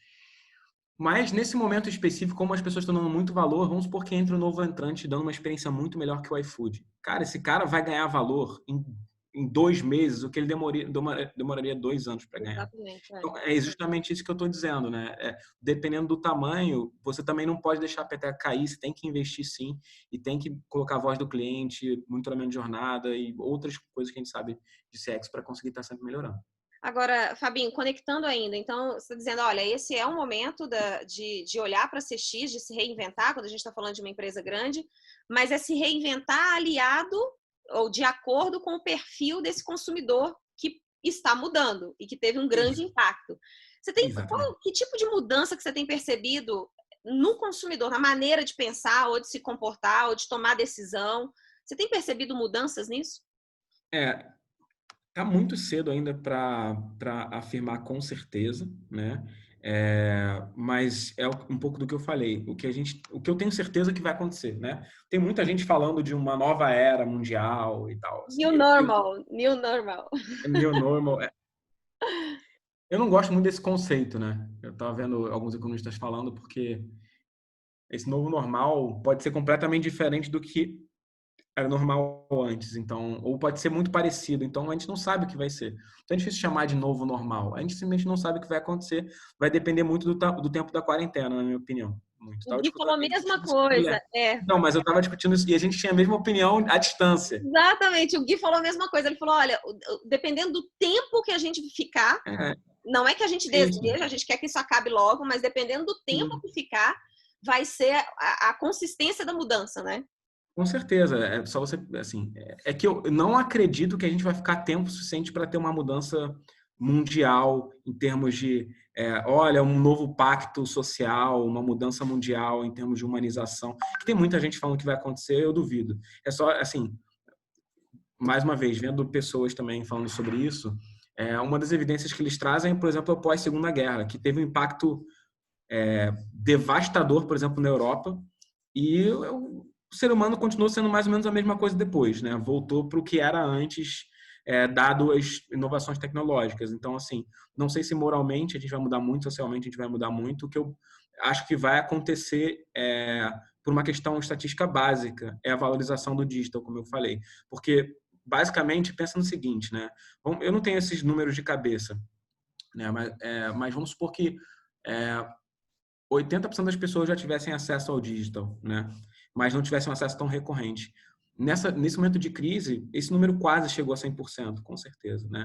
Mas, nesse momento específico, como as pessoas estão dando muito valor, vamos supor que entre um novo entrante dando uma experiência muito melhor que o iFood. Cara, esse cara vai ganhar valor em 2 meses, o que ele demoraria 2 anos para ganhar. Exatamente. Então, é justamente isso que eu estou dizendo, né? Dependendo do tamanho, você também não pode deixar a peteca cair, você tem que investir sim, e tem que colocar a voz do cliente, monitoramento de jornada e outras coisas que a gente sabe de CX para conseguir estar sempre melhorando. Agora, Fabinho, conectando ainda, então você está dizendo, olha, esse é um momento de olhar para a CX, de se reinventar, quando a gente está falando de uma empresa grande, mas é se reinventar aliado ou de acordo com o perfil desse consumidor que está mudando e que teve um grande impacto. Você tem Exatamente. que tipo de mudança que você tem percebido no consumidor, na maneira de pensar, ou de se comportar, ou de tomar decisão? Você tem percebido mudanças nisso? Tá muito cedo ainda para afirmar com certeza, né? Mas é um pouco do que eu falei. O que eu tenho certeza que vai acontecer, né? Tem muita gente falando de uma nova era mundial e tal. Assim, New normal, new normal. new normal. Eu não gosto muito desse conceito, né? Eu estava vendo alguns economistas falando porque esse novo normal pode ser completamente diferente do que era normal antes, então, ou pode ser muito parecido, então a gente não sabe o que vai ser. Então é difícil chamar de novo normal. A gente simplesmente não sabe o que vai acontecer. Vai depender muito do tempo da quarentena, na minha opinião. Muito. O Gui falou a mesma Discutindo isso com a coisa. mulher. Não, mas eu estava discutindo isso e a gente tinha a mesma opinião à distância. Exatamente, o Gui falou a mesma coisa. Ele falou: olha, dependendo do tempo que a gente ficar, É, Não é que a gente Sim, sim. deseja, a gente quer que isso acabe logo, mas dependendo do tempo Sim. que ficar, vai ser a consistência da mudança, né? Com certeza, é só você, assim, é que eu não acredito que a gente vai ficar tempo suficiente para ter uma mudança mundial em termos de, olha, um novo pacto social, uma mudança mundial em termos de humanização, que tem muita gente falando que vai acontecer, eu duvido. É só, assim, mais uma vez, vendo pessoas também falando sobre isso, uma das evidências que eles trazem, por exemplo, é o pós-Segunda Guerra, que teve um impacto devastador, por exemplo, na Europa, e o ser humano continuou sendo mais ou menos a mesma coisa depois, né? Voltou para o que era antes, dado as inovações tecnológicas. Então, assim, não sei se moralmente a gente vai mudar muito, socialmente a gente vai mudar muito. O que eu acho que vai acontecer por uma questão estatística básica, é a valorização do digital, como eu falei. Porque, basicamente, pensa no seguinte, né? Eu não tenho esses números de cabeça, né? Mas vamos supor que 80% das pessoas já tivessem acesso ao digital, né? Mas não tivessem um acesso tão recorrente. Nesse momento de crise, esse número quase chegou a 100%, com certeza, né?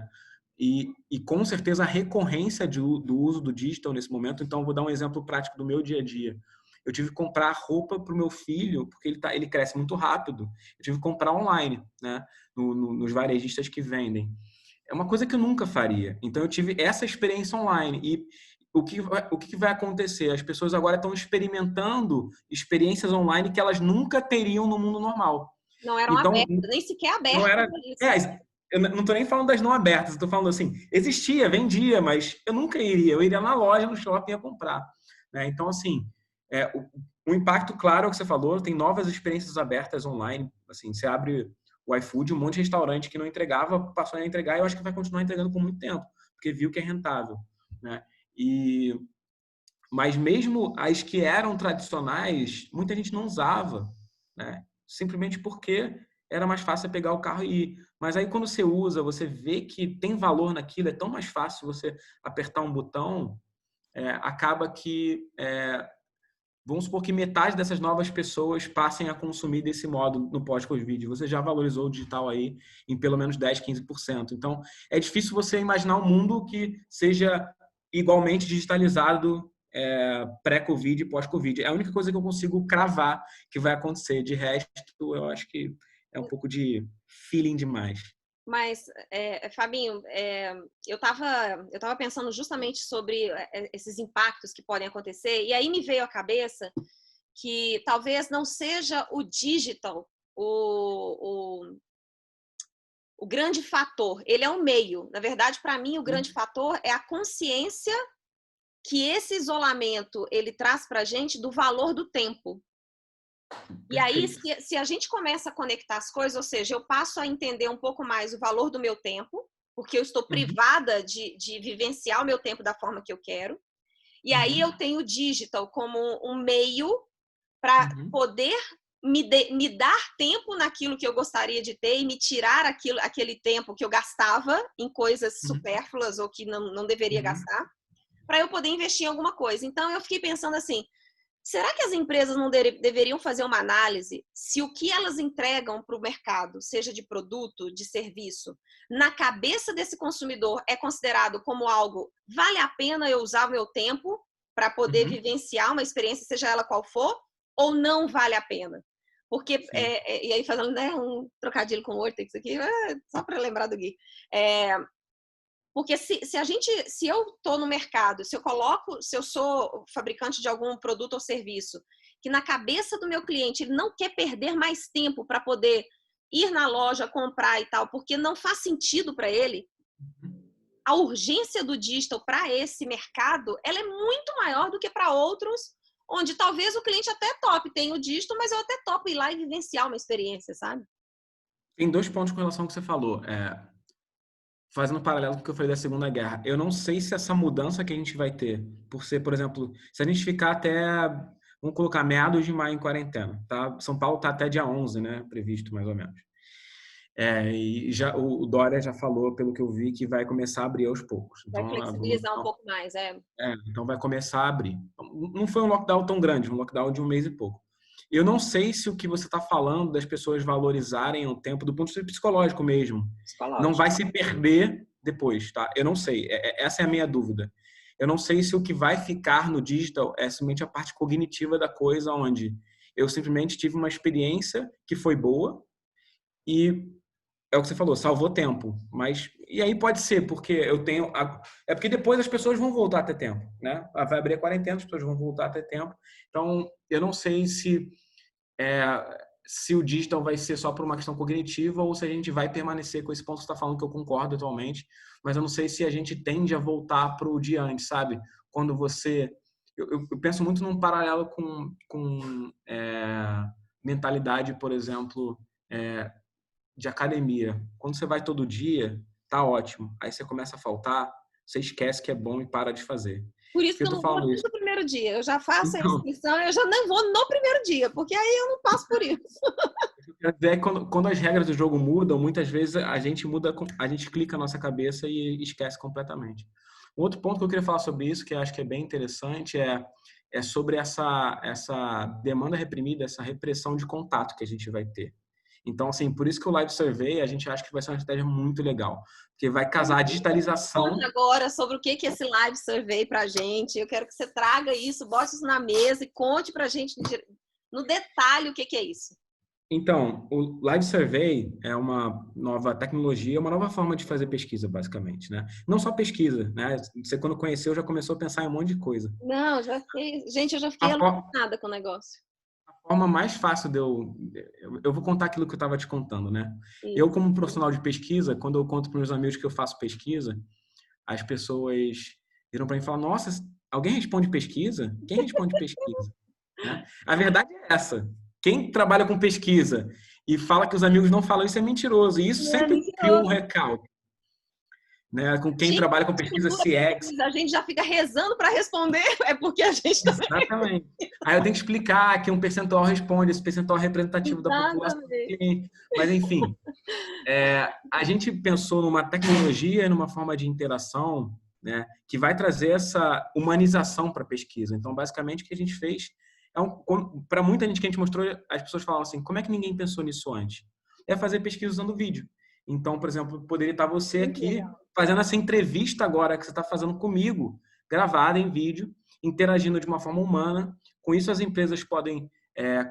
E com certeza a recorrência do uso do digital nesse momento. Então, vou dar um exemplo prático do meu dia a dia. Eu tive que comprar roupa para o meu filho, porque ele cresce muito rápido. Eu tive que comprar online, né? Nos varejistas que vendem. É uma coisa que eu nunca faria. Então, eu tive essa experiência online. E o que vai acontecer? As pessoas agora estão experimentando experiências online que elas nunca teriam no mundo normal. Não eram Então, abertas, nem sequer não abertas era. a isso, né? Eu não estou nem falando das não abertas, estou falando assim, existia, vendia, mas eu nunca iria. Eu iria na loja, no shopping, a comprar. Né? Então, assim, o impacto, claro, é o que você falou, tem novas experiências abertas online. Assim, você abre o iFood, um monte de restaurante que não entregava, passou a entregar, e eu acho que vai continuar entregando por muito tempo, porque viu que é rentável. Né? E mas mesmo as que eram tradicionais, muita gente não usava, né? Simplesmente porque era mais fácil pegar o carro e ir. Mas aí quando você usa, você vê que tem valor naquilo, é tão mais fácil você apertar um botão, acaba que, vamos supor que metade dessas novas pessoas passem a consumir desse modo no pós-Covid. Você já valorizou o digital aí em pelo menos 10, 15%. Então, é difícil você imaginar um mundo que seja igualmente digitalizado pré-Covid e pós-Covid. É a única coisa que eu consigo cravar que vai acontecer. De resto, eu acho que é um pouco de feeling demais. Mas, Fabinho, eu tava pensando justamente sobre esses impactos que podem acontecer, e aí me veio à cabeça que talvez não seja o digital o grande fator, ele é um meio. Na verdade, para mim, o grande fator é a consciência que esse isolamento ele traz para a gente do valor do tempo. E aí, Perfeito. se a gente começa a conectar as coisas, ou seja, eu passo a entender um pouco mais o valor do meu tempo, porque eu estou privada de vivenciar o meu tempo da forma que eu quero. E aí eu tenho o digital como um meio para poder me dar tempo naquilo que eu gostaria de ter e me tirar aquele tempo que eu gastava em coisas supérfluas ou que não deveria gastar, para eu poder investir em alguma coisa. Então, eu fiquei pensando assim, será que as empresas não deveriam fazer uma análise se o que elas entregam para o mercado, seja de produto, de serviço, na cabeça desse consumidor é considerado como algo vale a pena eu usar o meu tempo para poder vivenciar uma experiência, seja ela qual for, ou não vale a pena? Porque, e aí fazendo um trocadilho com o Vortex aqui, só para lembrar do Gui. Porque se eu estou no mercado, se eu sou fabricante de algum produto ou serviço, que na cabeça do meu cliente ele não quer perder mais tempo para poder ir na loja, comprar e tal, porque não faz sentido para ele, a urgência do digital para esse mercado, ela é muito maior do que para outros, onde talvez o cliente até tope, tem o digital, mas eu até topo ir lá e vivenciar uma experiência, sabe? Tem dois pontos com relação ao que você falou. Fazendo um paralelo com o que eu falei da Segunda Guerra, eu não sei se essa mudança que a gente vai ter, por ser, por exemplo, se a gente ficar até, vamos colocar, meados de maio em quarentena, tá? São Paulo está até dia 11, né? Previsto, mais ou menos. E já, o Dória já falou, pelo que eu vi, que vai começar a abrir aos poucos. Vai Então, flexibilizar um pouco mais, então vai começar a abrir. Não foi um lockdown tão grande, um lockdown de um mês e pouco. Eu não sei se o que você está falando das pessoas valorizarem o tempo do ponto de vista psicológico mesmo não psicológico. vai se perder depois, tá? Eu não sei. Essa é a minha dúvida. Eu não sei se o que vai ficar no digital é simplesmente a parte cognitiva da coisa, onde eu simplesmente tive uma experiência que foi boa e é o que você falou, salvou tempo. Mas e aí pode ser, porque eu tenho é porque depois as pessoas vão voltar a ter tempo, né? Vai abrir a quarentena, as pessoas vão voltar a ter tempo. Então, eu não sei é, se o digital vai ser só por uma questão cognitiva ou se a gente vai permanecer com esse ponto que você está falando, que eu concordo atualmente, mas eu não sei se a gente tende a voltar para o dia antes, sabe? Quando você... Eu penso muito num paralelo com mentalidade, por exemplo, de academia. Quando você vai todo dia, tá ótimo. Aí você começa a faltar, você esquece que é bom e para de fazer. Por Por isso que que eu eu tô não vou falando nem isso? no primeiro dia. Eu já faço a Então, inscrição e eu já não vou no primeiro dia, porque aí eu não passo por isso. quer dizer, quando as regras do jogo mudam, muitas vezes a gente muda, a gente clica a nossa cabeça e esquece completamente. Um outro ponto que eu queria falar sobre isso, que eu acho que é bem interessante, é sobre essa demanda reprimida, essa repressão de contato que a gente vai ter. Então, assim, por isso que o Live Survey a gente acha que vai ser uma estratégia muito legal, porque vai casar a Conte digitalização. agora sobre o que é esse live survey para a gente. Eu quero que você traga isso, bote isso na mesa e conte para a gente no detalhe o que é isso. Então, o Live Survey é uma nova tecnologia, uma nova forma de fazer pesquisa, basicamente, né? Não só pesquisa, né? Você, quando conheceu, já começou a pensar em um monte de coisa. Não, já fiquei. Gente, eu já A, fiquei fo- alucinada com o negócio. a forma mais fácil de eu vou contar aquilo que eu estava te contando, né? Eu, Isso. como profissional de pesquisa, quando eu conto para meus amigos que eu faço pesquisa, as pessoas viram para mim e falam: Nossa, alguém responde pesquisa? Quem responde pesquisa? Né? A verdade é essa. Quem trabalha com pesquisa e fala que os amigos não falam isso é mentiroso. E isso Não é sempre cria um mentiroso. recalque. Né? Com A quem gente, trabalha com com pesquisa duas CX. coisas, a gente já fica rezando para responder, é porque a gente também. Exatamente. Aí eu tenho que explicar que um percentual responde, esse percentual é representativo da população do Exatamente. cliente. Mas, enfim, a gente pensou numa tecnologia, numa forma de interação, né, que vai trazer essa humanização para a pesquisa. Então, basicamente, o que a gente fez para muita gente que a gente mostrou, as pessoas falam assim: como é que ninguém pensou nisso antes? É fazer pesquisa usando vídeo. Então, por exemplo, poderia estar você Muito aqui legal. fazendo essa entrevista agora que você está fazendo comigo, gravada em vídeo, interagindo de uma forma humana. Com isso, as empresas podem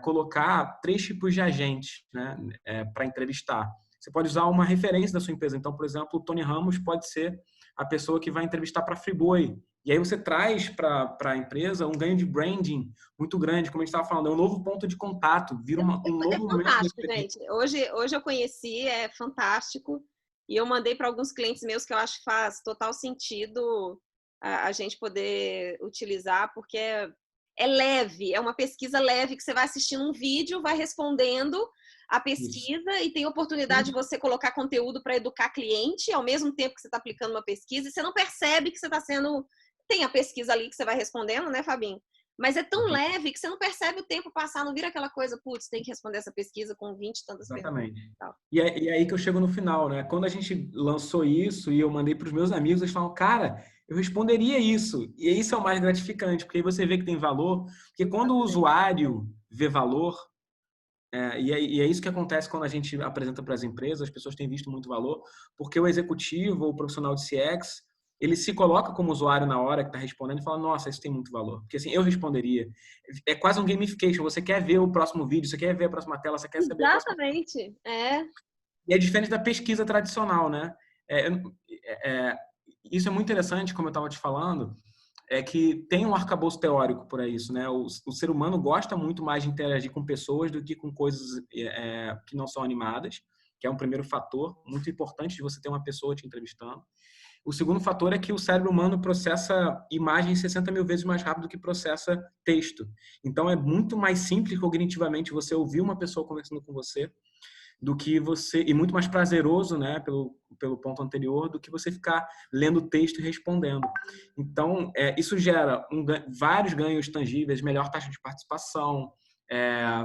colocar 3 tipos de agentes, né, para entrevistar. Você pode usar uma referência da sua empresa. Então, por exemplo, o Tony Ramos pode ser a pessoa que vai entrevistar para a Friboi. E aí você traz para a empresa um ganho de branding muito grande, como a gente estava falando, é um novo ponto de contato, vira um É novo momento da fantástico, experiência. gente. Hoje eu conheci, é fantástico. E eu mandei para alguns clientes meus que eu acho que faz total sentido a gente poder utilizar, porque é leve, é uma pesquisa leve que você vai assistindo um vídeo, vai respondendo a Isso. pesquisa e tem oportunidade de você colocar conteúdo para educar cliente ao mesmo tempo que você está aplicando uma pesquisa e você não percebe que você está sendo. Tem a pesquisa ali que você vai respondendo, né, Fabinho? Mas é tão leve que você não percebe o tempo passar, não vira aquela coisa, putz, tem que responder essa pesquisa com 20 e tantas perguntas. Exatamente. E tal. E aí que eu chego no final, né? Quando a gente lançou isso e eu mandei para os meus amigos, eles falam, cara, eu responderia isso. E isso é o mais gratificante, porque aí você vê que tem valor. Porque quando o usuário vê valor, e é isso que acontece quando a gente apresenta para as empresas, as pessoas têm visto muito valor, porque o executivo, o profissional de CX, ele se coloca como usuário na hora que está respondendo e fala, nossa, isso tem muito valor. Porque assim, eu responderia. É quase um gamification. Você quer ver o próximo vídeo, você quer ver a próxima tela, você quer saber a próxima. Exatamente. É. E é diferente da pesquisa tradicional, né? É, isso é muito interessante, como eu estava te falando, é que tem um arcabouço teórico por isso, né? O ser humano gosta muito mais de interagir com pessoas do que com coisas que não são animadas, que é um primeiro fator muito importante de você ter uma pessoa te entrevistando. O segundo fator é que o cérebro humano processa imagens 60 mil vezes mais rápido do que processa texto. Então, é muito mais simples cognitivamente você ouvir uma pessoa conversando com você do que você, e muito mais prazeroso, né, pelo ponto anterior, do que você ficar lendo o texto e respondendo. Então, isso gera vários ganhos tangíveis, melhor taxa de participação,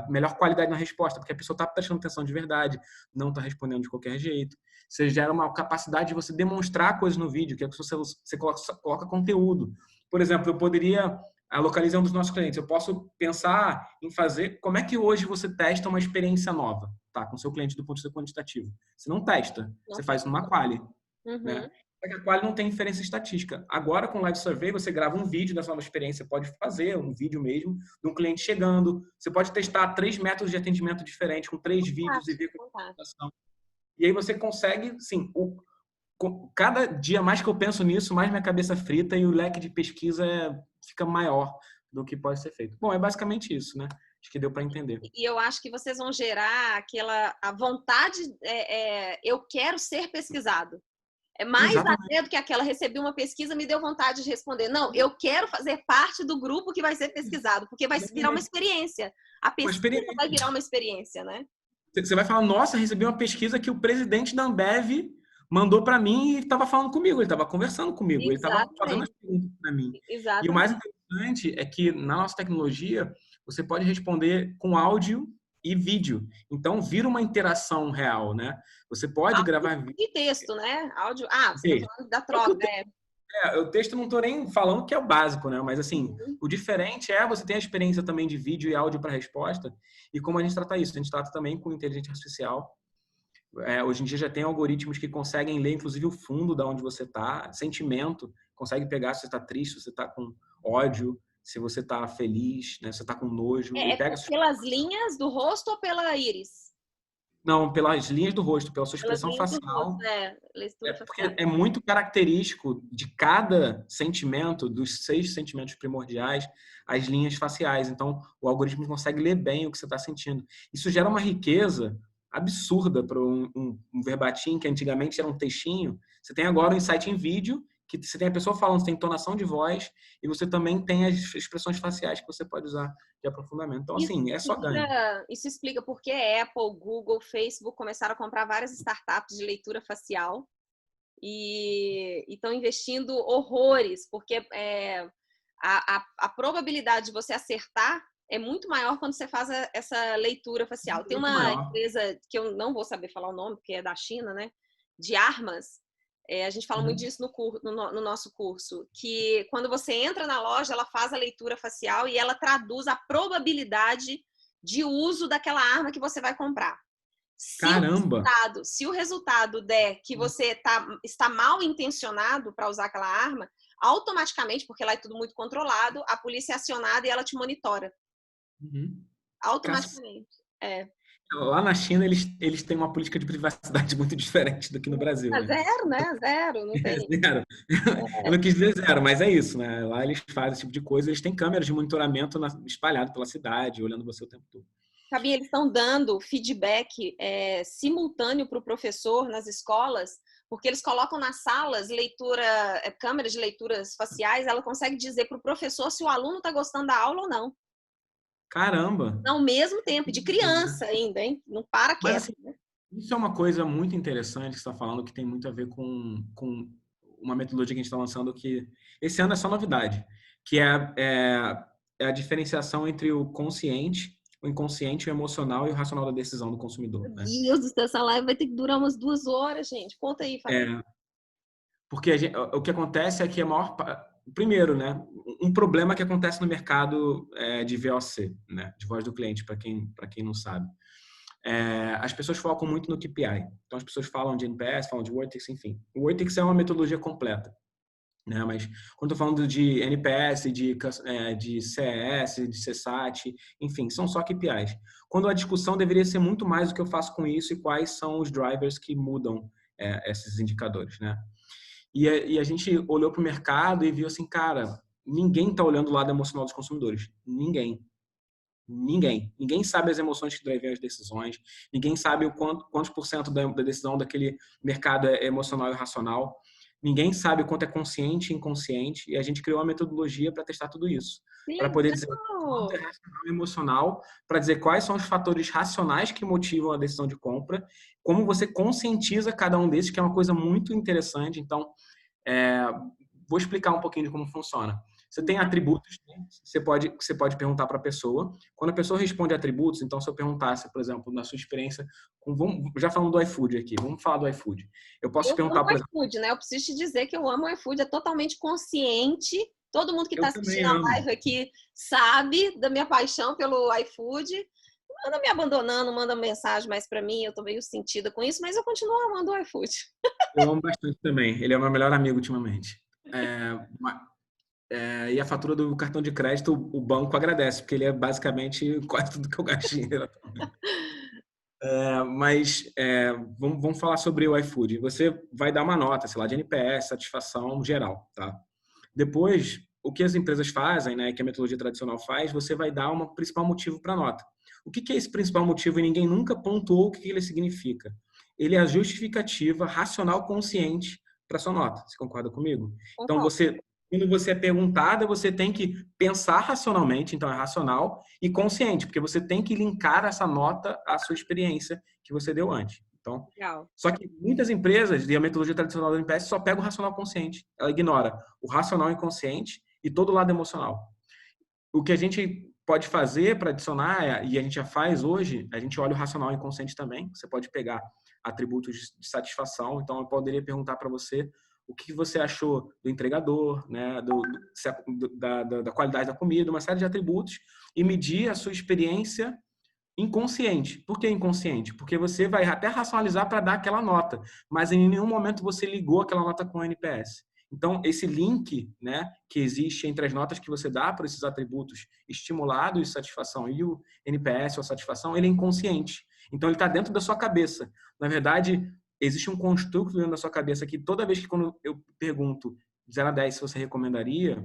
melhor qualidade na resposta, porque a pessoa está prestando atenção de verdade, não está respondendo de qualquer jeito. Você gera uma capacidade de você demonstrar coisas no vídeo, que é que você coloca conteúdo. Por exemplo, eu poderia localizar um dos nossos clientes. Eu posso pensar em fazer... Como é que hoje você testa uma experiência nova, tá? Com seu cliente do ponto de vista quantitativo. Você não testa. Você Nossa. faz numa quali, Uhum. né? Só que a Qualy não tem inferência estatística. Agora, com o Live Survey, você grava um vídeo dessa nova experiência, pode fazer um vídeo mesmo de um cliente chegando. Você pode testar 3 métodos de atendimento diferentes, com 3 vídeos e ver como é a situação. E aí você consegue, sim, cada dia mais que eu penso nisso, mais minha cabeça frita e o leque de pesquisa fica maior do que pode ser feito. Bom, é basicamente isso, né? Acho que deu para entender. E eu acho que vocês vão gerar a vontade, eu quero ser pesquisado. É mais até do que aquela, recebi uma pesquisa, me deu vontade de responder. Não, eu quero fazer parte do grupo que vai ser pesquisado, porque vai virar uma experiência. A pesquisa vai virar uma experiência, né? Você vai falar, nossa, recebi uma pesquisa que o presidente da Ambev mandou para mim e estava falando comigo, ele estava conversando comigo, ele estava fazendo as perguntas para mim. Exatamente. E o mais interessante é que na nossa tecnologia você pode responder com áudio e vídeo. Então vira uma interação real, né? Você pode gravar vídeo e texto, né? Áudio. Você está falando da troca, né? O texto não estou nem falando que é o básico, né? Mas assim, o diferente é você ter a experiência também de vídeo e áudio para resposta. E como a gente trata isso? A gente trata também com inteligência artificial. Hoje em dia já tem algoritmos que conseguem ler, inclusive, o fundo da onde você está, sentimento, consegue pegar se você está triste, se você está com ódio, se você está feliz, né? Se você está com nojo. Pelas linhas do rosto ou pela íris? Não, pelas linhas do rosto, pela sua expressão facial. Porque é muito característico de cada sentimento, dos 6 sentimentos primordiais, as linhas faciais. Então, o algoritmo consegue ler bem o que você está sentindo. Isso gera uma riqueza absurda para um verbatim, que antigamente era um textinho. Você tem agora um insight em vídeo, que você tem a pessoa falando, você tem entonação de voz, e você também tem as expressões faciais que você pode usar de aprofundamento. Então, assim, é só ganho. Isso explica por que Apple, Google, Facebook começaram a comprar várias startups de leitura facial e estão investindo horrores, porque a probabilidade de você acertar é muito maior quando você faz essa leitura facial. Tem uma empresa que eu não vou saber falar o nome, porque é da China, né? De armas. A gente fala muito disso no nosso curso, que quando você entra na loja, ela faz a leitura facial e ela traduz a probabilidade de uso daquela arma que você vai comprar. Caramba! Se o resultado der que você está mal intencionado para usar aquela arma, automaticamente, porque lá é tudo muito controlado, a polícia é acionada e ela te monitora. Automaticamente. Lá na China, eles têm uma política de privacidade muito diferente do que no Brasil. Né? Zero, né? Zero, não tem. Zero. Eu não quis dizer zero, mas é isso, né? Lá eles fazem esse tipo de coisa, eles têm câmeras de monitoramento espalhado pela cidade, olhando você o tempo todo. Fabinho, eles estão dando feedback simultâneo para o professor nas escolas, porque eles colocam nas salas câmeras de leituras faciais, ela consegue dizer para o professor se o aluno está gostando da aula ou não. Caramba! Ao mesmo tempo, de criança ainda, hein? Não para quieto. Mas, assim, isso é uma coisa muito interessante que você está falando, que tem muito a ver com uma metodologia que a gente está lançando, que esse ano é só novidade, que é a diferenciação entre o consciente, o inconsciente, o emocional e o racional da decisão do consumidor. Meu Deus do céu, essa live vai ter que durar umas 2 horas, gente. Conta aí, Fabinho. Porque o que acontece é que primeiro, né, um problema que acontece no mercado de VOC, né, de voz do cliente, para quem não sabe. As pessoas focam muito no KPI. Então, as pessoas falam de NPS, falam de Vortex, enfim. O Vortex é uma metodologia completa. Né? Mas quando estou falando de NPS, de CES, de CSAT, enfim, são só KPIs. Quando a discussão deveria ser muito mais o que eu faço com isso e quais são os drivers que mudam esses indicadores, né? E a gente olhou para o mercado e viu assim, cara, ninguém está olhando o lado emocional dos consumidores. Ninguém sabe as emoções que drivam as decisões, ninguém sabe quantos por cento da decisão daquele mercado é emocional e racional, ninguém sabe quanto é consciente e inconsciente, e a gente criou uma metodologia para testar tudo isso, para poder dizer quanto é racional e emocional, para dizer quais são os fatores racionais que motivam a decisão de compra, como você conscientiza cada um desses, que é uma coisa muito interessante. Então, vou explicar um pouquinho de como funciona. Você tem atributos, né? Você pode perguntar para a pessoa. Quando a pessoa responde atributos, então se eu perguntasse, por exemplo, na sua experiência, já falando do iFood aqui, vamos falar do iFood. Eu posso perguntar, por exemplo... iFood, né? Eu preciso te dizer que eu amo o iFood, é totalmente consciente. Todo mundo que está assistindo a live aqui sabe da minha paixão pelo iFood. anda me abandonando, manda mensagem mais para mim, eu tô meio sentida com isso, mas eu continuo amando o iFood. Eu amo bastante também. Ele é o meu melhor amigo ultimamente. É, e a fatura do cartão de crédito, o banco agradece, porque ele é basicamente quase tudo que eu gasto dinheiro. Vamos falar sobre o iFood. Você vai dar uma nota, sei lá, de NPS, satisfação geral, tá? Depois, o que as empresas fazem, né, que a metodologia tradicional faz, você vai dar um principal motivo para a nota. O que é esse principal motivo e ninguém nunca pontuou o que ele significa? Ele é a justificativa racional consciente para sua nota. Você concorda comigo? Então, Concordo. quando você é perguntada, você tem que pensar racionalmente, então é racional e consciente, porque você tem que linkar essa nota à sua experiência que você deu antes. Então, Legal. só que muitas empresas, e a metodologia tradicional da NPS, só pega o racional consciente. Ela ignora o racional inconsciente e todo o lado emocional. O que a gente pode fazer para adicionar, e a gente já faz hoje, a gente olha o racional inconsciente também. Você pode pegar atributos de satisfação. Então, eu poderia perguntar para você o que você achou do entregador, né, da qualidade da comida, uma série de atributos, e medir a sua experiência inconsciente. Por que inconsciente? Porque você vai até racionalizar para dar aquela nota, mas em nenhum momento você ligou aquela nota com o NPS. Então, esse link, né, que existe entre as notas que você dá para esses atributos estimulado e satisfação e o NPS ou satisfação, ele é inconsciente. Então, ele está dentro da sua cabeça. Na verdade, existe um construto dentro da sua cabeça que toda vez que quando eu pergunto de 0 a 10 se você recomendaria,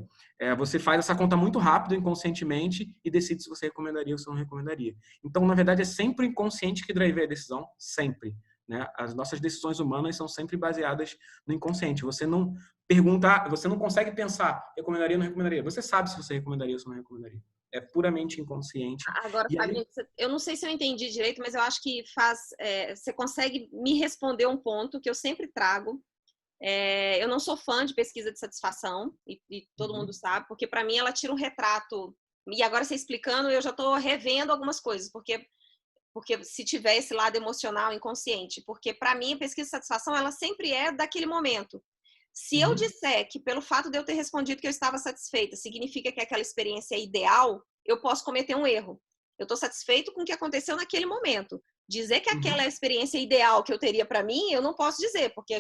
você faz essa conta muito rápido, inconscientemente, e decide se você recomendaria ou se não recomendaria. Então, na verdade, é sempre o inconsciente que drive a decisão, sempre. Né? As nossas decisões humanas são sempre baseadas no inconsciente. Você não pergunta, você não consegue pensar, recomendaria ou não recomendaria. Você sabe se você recomendaria ou se não recomendaria. É puramente inconsciente. Agora, E aí, Fabinho, eu não sei se eu entendi direito, mas eu acho que você consegue me responder um ponto que eu sempre trago. Eu não sou fã de pesquisa de satisfação, e todo mundo sabe, porque para mim ela tira um retrato. E agora você explicando, eu já estou revendo algumas coisas, porque se tiver esse lado emocional inconsciente, porque para mim a pesquisa de satisfação ela sempre é daquele momento. Se eu disser que pelo fato de eu ter respondido que eu estava satisfeita, significa que aquela experiência é ideal, eu posso cometer um erro. Eu estou satisfeito com o que aconteceu naquele momento. Dizer que aquela é a experiência ideal que eu teria para mim, eu não posso dizer, porque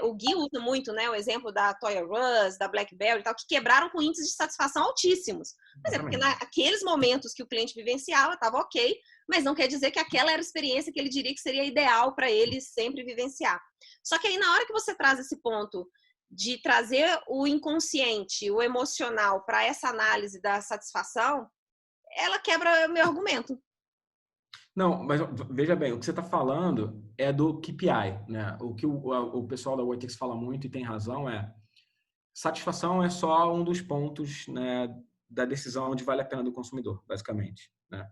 o Gui usa muito, né, o exemplo da Toys R Us, da BlackBerry e tal, que quebraram com índices de satisfação altíssimos. Mas é porque naqueles momentos que o cliente vivenciava, estava ok, mas não quer dizer que aquela era a experiência que ele diria que seria ideal para ele sempre vivenciar. Só que aí, na hora que você traz esse ponto de trazer o inconsciente, o emocional para essa análise da satisfação, ela quebra o meu argumento. não, mas veja bem, o que você está falando é do KPI, né? O que o pessoal da Vortex fala muito e tem razão satisfação é só um dos pontos, né, da decisão de vale a pena do consumidor, basicamente, né?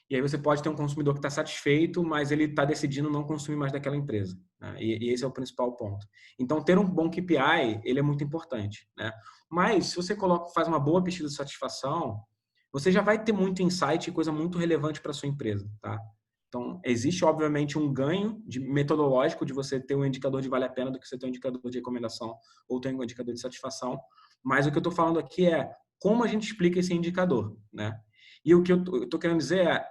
E aí você pode ter um consumidor que está satisfeito, mas ele está decidindo não consumir mais daquela empresa, né? E esse é o principal ponto. Então, ter um bom KPI, ele é muito importante, né? Mas, se você faz uma boa pesquisa de satisfação, você já vai ter muito insight e coisa muito relevante para sua empresa, tá? Então, existe, obviamente, um ganho metodológico de você ter um indicador de vale a pena do que você ter um indicador de recomendação ou ter um indicador de satisfação. Mas o que eu estou falando aqui é como a gente explica esse indicador, né? E o que eu estou querendo dizer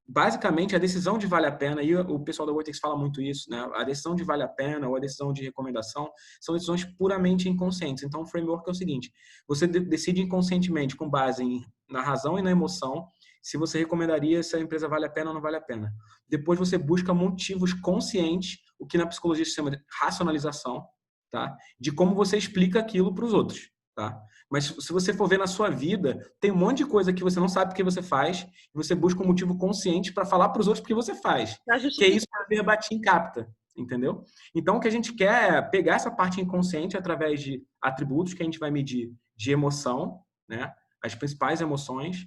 basicamente, a decisão de vale a pena, e o pessoal da Vortex fala muito isso, né? A decisão de vale a pena ou a decisão de recomendação são decisões puramente inconscientes. Então, o framework é o seguinte: você decide inconscientemente, com base na razão e na emoção, se você recomendaria se a empresa vale a pena ou não vale a pena. Depois, você busca motivos conscientes, o que na psicologia se chama de racionalização, tá? De como você explica aquilo para os outros, tá? Mas se você for ver na sua vida, tem um monte de coisa que você não sabe porque você faz, e você busca um motivo consciente para falar para os outros porque você faz. Que é isso que o verbatim capta, entendeu? Então, o que a gente quer é pegar essa parte inconsciente através de atributos que a gente vai medir de emoção, né? As principais emoções,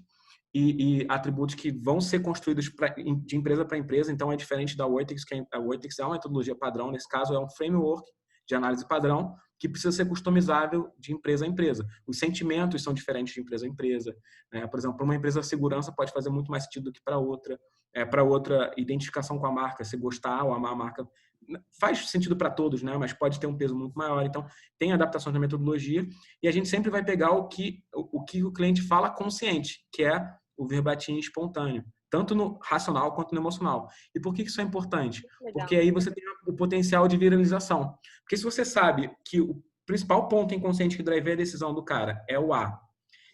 e atributos que vão ser construídos de empresa para empresa. Então, é diferente da Vortex, que a Vortex é uma metodologia padrão, nesse caso é um framework de análise padrão, que precisa ser customizável de empresa a empresa. Os sentimentos são diferentes de empresa a empresa, né? Por exemplo, para uma empresa, a segurança pode fazer muito mais sentido do que para outra. Para outra, identificação com a marca, se gostar ou amar a marca, faz sentido para todos, né? Mas pode ter um peso muito maior. Então, tem adaptações na metodologia e a gente sempre vai pegar o que o cliente fala consciente, que é o verbatim espontâneo. tanto no racional quanto no emocional. E por que isso é importante? Legal. Porque aí você tem o potencial de viralização. Porque se você sabe que o principal ponto inconsciente que drive a decisão do cara é o A,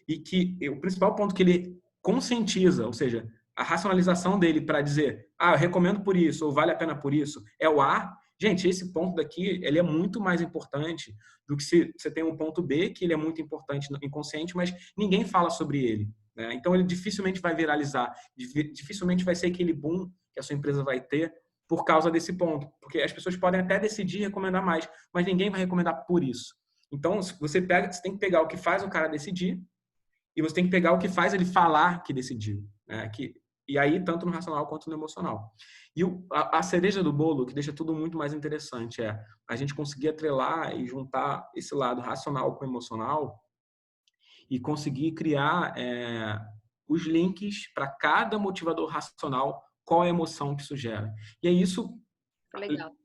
e que o principal ponto que ele conscientiza, ou seja, a racionalização dele para dizer, eu recomendo por isso, ou vale a pena por isso, é o A, gente, esse ponto daqui, ele é muito mais importante do que se você tem um ponto B, que ele é muito importante no inconsciente, mas ninguém fala sobre ele. Né? Então, ele dificilmente vai viralizar, dificilmente vai ser aquele boom que a sua empresa vai ter por causa desse ponto. Porque as pessoas podem até decidir recomendar mais, mas ninguém vai recomendar por isso. Então, você tem que pegar o que faz o cara decidir e você tem que pegar o que faz ele falar que decidiu. Né? E aí, tanto no racional quanto no emocional. E a cereja do bolo, que deixa tudo muito mais interessante, é a gente conseguir atrelar e juntar esse lado racional com o emocional e conseguir criar os links para cada motivador racional, qual é a emoção que isso gera. E aí isso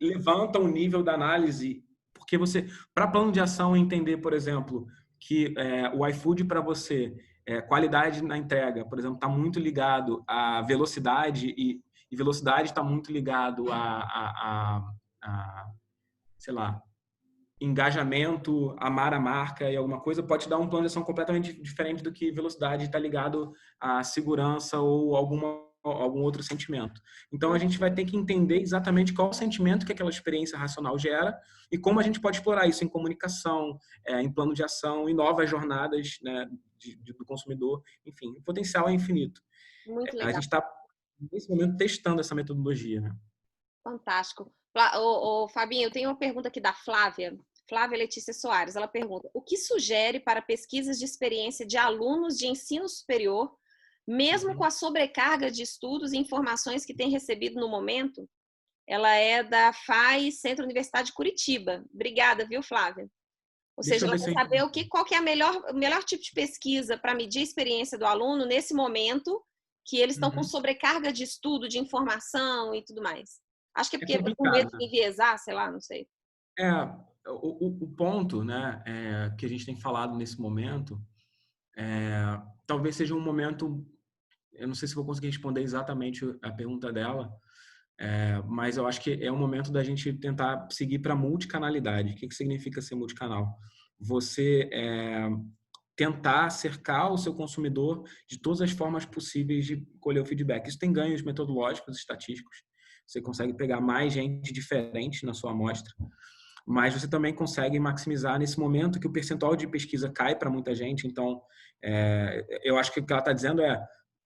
levanta o nível da análise, porque você, para plano de ação, entender, por exemplo, que o iFood para você, qualidade na entrega, por exemplo, está muito ligado à velocidade e velocidade está muito ligado a, sei lá, engajamento, amar a marca e alguma coisa, pode dar um plano de ação completamente diferente do que velocidade está ligado à segurança ou algum outro sentimento. Então, a gente vai ter que entender exatamente qual o sentimento que aquela experiência racional gera e como a gente pode explorar isso em comunicação, em plano de ação, em novas jornadas, né, do consumidor. Enfim, o potencial é infinito. Muito legal. A gente está, nesse momento, testando essa metodologia. Né? Fantástico. Fabinho, eu tenho uma pergunta aqui da Flávia Letícia Soares. Ela pergunta: o que sugere para pesquisas de experiência de alunos de ensino superior, mesmo com a sobrecarga de estudos e informações que tem recebido no momento? Ela é da FAI, Centro Universidade de Curitiba. Obrigada, viu, Flávia? Ou seja, ela quer saber qual que é o melhor tipo de pesquisa para medir a experiência do aluno nesse momento que eles estão com sobrecarga de estudo, de informação e tudo mais. Acho que é porque com medo de enviesar, sei lá, não sei. O ponto, né, que a gente tem falado nesse momento, talvez seja um momento, eu não sei se vou conseguir responder exatamente a pergunta dela, mas eu acho que é um momento da gente tentar seguir para multicanalidade. O que significa ser multicanal? Você tentar cercar o seu consumidor de todas as formas possíveis de colher o feedback. Isso tem ganhos metodológicos, estatísticos. Você consegue pegar mais gente diferente na sua amostra, mas você também consegue maximizar nesse momento que o percentual de pesquisa cai para muita gente. Então, eu acho que o que ela está dizendo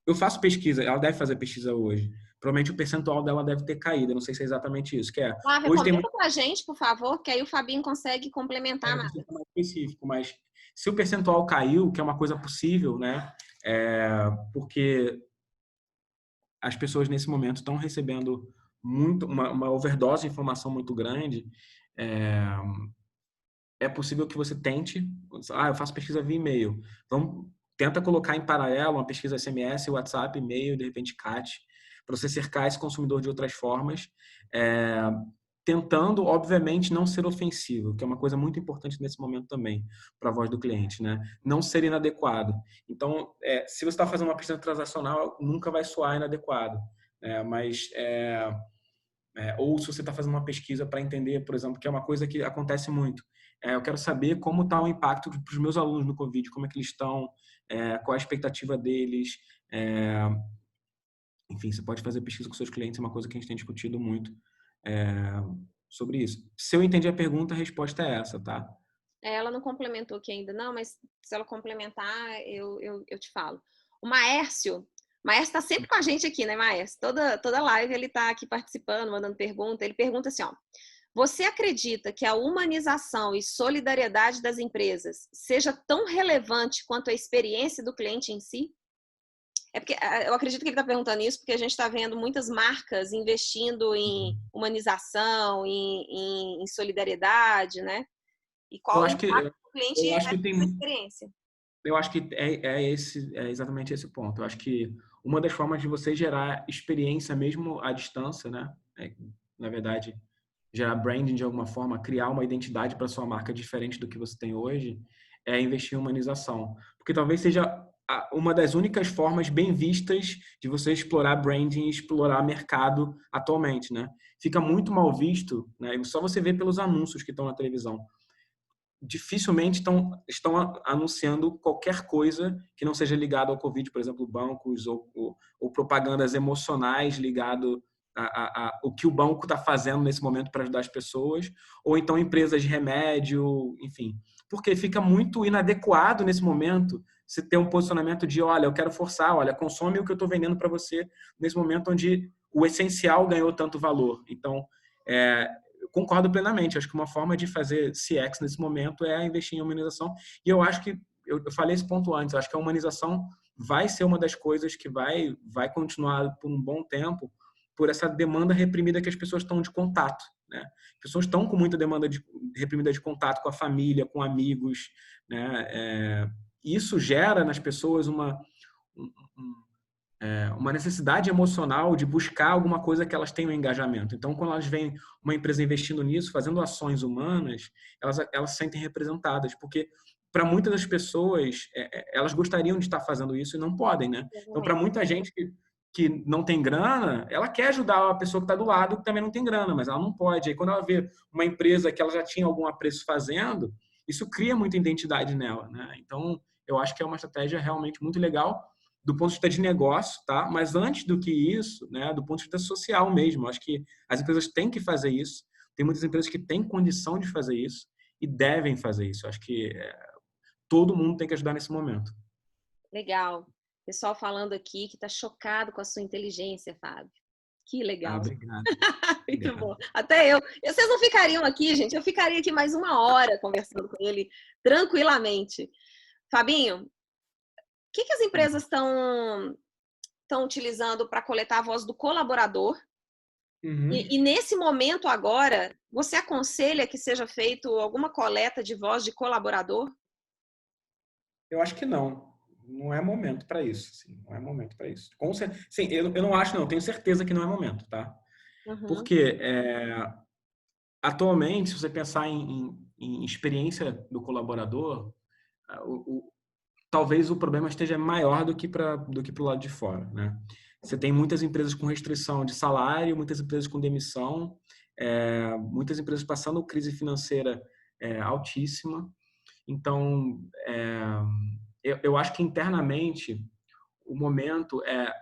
eu faço pesquisa, ela deve fazer pesquisa hoje. Provavelmente o percentual dela deve ter caído. Eu não sei se é exatamente isso. Flávia, hoje comenta para a gente, por favor, que aí o Fabinho consegue complementar mais. Mais específico, mas se o percentual caiu, que é uma coisa possível, né? Porque as pessoas nesse momento estão recebendo uma overdose de informação muito grande. É possível que você tente, eu faço pesquisa via e-mail. Tenta colocar em paralelo uma pesquisa SMS, WhatsApp, e-mail, de repente CAT, para você cercar esse consumidor de outras formas, tentando, obviamente, não ser ofensivo, que é uma coisa muito importante nesse momento também, para a voz do cliente, né? Não ser inadequado. Então, se você está fazendo uma pesquisa transacional, nunca vai soar inadequado, mas ou se você está fazendo uma pesquisa para entender, por exemplo, que é uma coisa que acontece muito. Eu quero saber como está o impacto para os meus alunos no Covid, como é que eles estão, qual a expectativa deles. Enfim, você pode fazer pesquisa com seus clientes, é uma coisa que a gente tem discutido muito sobre isso. Se eu entendi a pergunta, a resposta é essa, tá? Ela não complementou aqui ainda, não, mas se ela complementar, eu te falo. O Maércio está sempre com a gente aqui, né, Maércio? Toda live ele está aqui participando, mandando pergunta. Ele pergunta assim, ó: você acredita que a humanização e solidariedade das empresas seja tão relevante quanto a experiência do cliente em si? Porque eu acredito que ele está perguntando isso porque a gente está vendo muitas marcas investindo em humanização, em solidariedade, né? E qual o impacto do cliente nessa experiência? Eu acho que é exatamente esse ponto. Eu acho que uma das formas de você gerar experiência mesmo à distância, né? Na verdade, gerar branding de alguma forma, criar uma identidade para sua marca diferente do que você tem hoje, é investir em humanização. Porque talvez seja uma das únicas formas bem vistas de você explorar branding e explorar mercado atualmente, né? Fica muito mal visto, né? Só você vê pelos anúncios que estão na televisão. Dificilmente estão anunciando qualquer coisa que não seja ligado ao Covid, por exemplo, bancos ou propagandas emocionais ligado o que o banco está fazendo nesse momento para ajudar as pessoas, ou então empresas de remédio, enfim. Porque fica muito inadequado nesse momento você ter um posicionamento de, olha, eu quero forçar, olha, consome o que eu estou vendendo para você nesse momento onde o essencial ganhou tanto valor. Então, eu concordo plenamente. Acho que uma forma de fazer CX nesse momento é investir em humanização. E eu acho que, eu falei esse ponto antes, eu acho que a humanização vai ser uma das coisas que vai continuar por um bom tempo, por essa demanda reprimida que as pessoas estão de contato, né? As pessoas estão com muita demanda reprimida de contato com a família, com amigos, né? Isso gera nas pessoas uma necessidade emocional de buscar alguma coisa que elas tenham engajamento. Então, quando elas veem uma empresa investindo nisso, fazendo ações humanas, elas se sentem representadas, porque para muitas das pessoas, elas gostariam de estar fazendo isso e não podem, né? Então, para muita gente que não tem grana, ela quer ajudar a pessoa que está do lado que também não tem grana, mas ela não pode. Aí, quando ela vê uma empresa que ela já tinha algum apreço fazendo, isso cria muita identidade nela, né? Então, eu acho que é uma estratégia realmente muito legal do ponto de vista de negócio, tá? Mas antes do que isso, né, do ponto de vista social mesmo, acho que as empresas têm que fazer isso. Tem muitas empresas que têm condição de fazer isso e devem fazer isso. Acho que todo mundo tem que ajudar nesse momento. Legal. Pessoal falando aqui que está chocado com a sua inteligência, Fábio. Que legal. Obrigado. Muito bom. Até eu. Vocês não ficariam aqui, gente? Eu ficaria aqui mais 1 hora conversando com ele tranquilamente. Fabinho, o que as empresas estão utilizando para coletar a voz do colaborador? Uhum. E nesse momento agora, você aconselha que seja feito alguma coleta de voz de colaborador? Eu acho que não. Não é momento para isso. Assim, não é momento para isso. Sim, eu não acho, não. Tenho certeza que não é momento, tá? Uhum. Porque atualmente, se você pensar em experiência do colaborador, talvez o problema esteja maior do que para o lado de fora, né? Você tem muitas empresas com restrição de salário, muitas empresas com demissão, muitas empresas passando crise financeira altíssima. Então, eu acho que internamente o momento é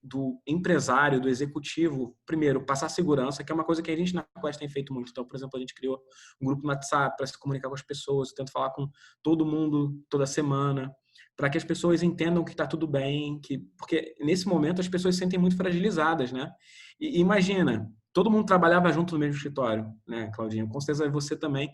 do empresário, do executivo, primeiro, passar segurança, que é uma coisa que a gente na Quest tem feito muito. Então, por exemplo, a gente criou um grupo no WhatsApp para se comunicar com as pessoas, tento falar com todo mundo toda semana, para que as pessoas entendam que está tudo bem, porque nesse momento as pessoas se sentem muito fragilizadas, né? E imagina, todo mundo trabalhava junto no mesmo escritório, né, Claudinha? Com certeza você também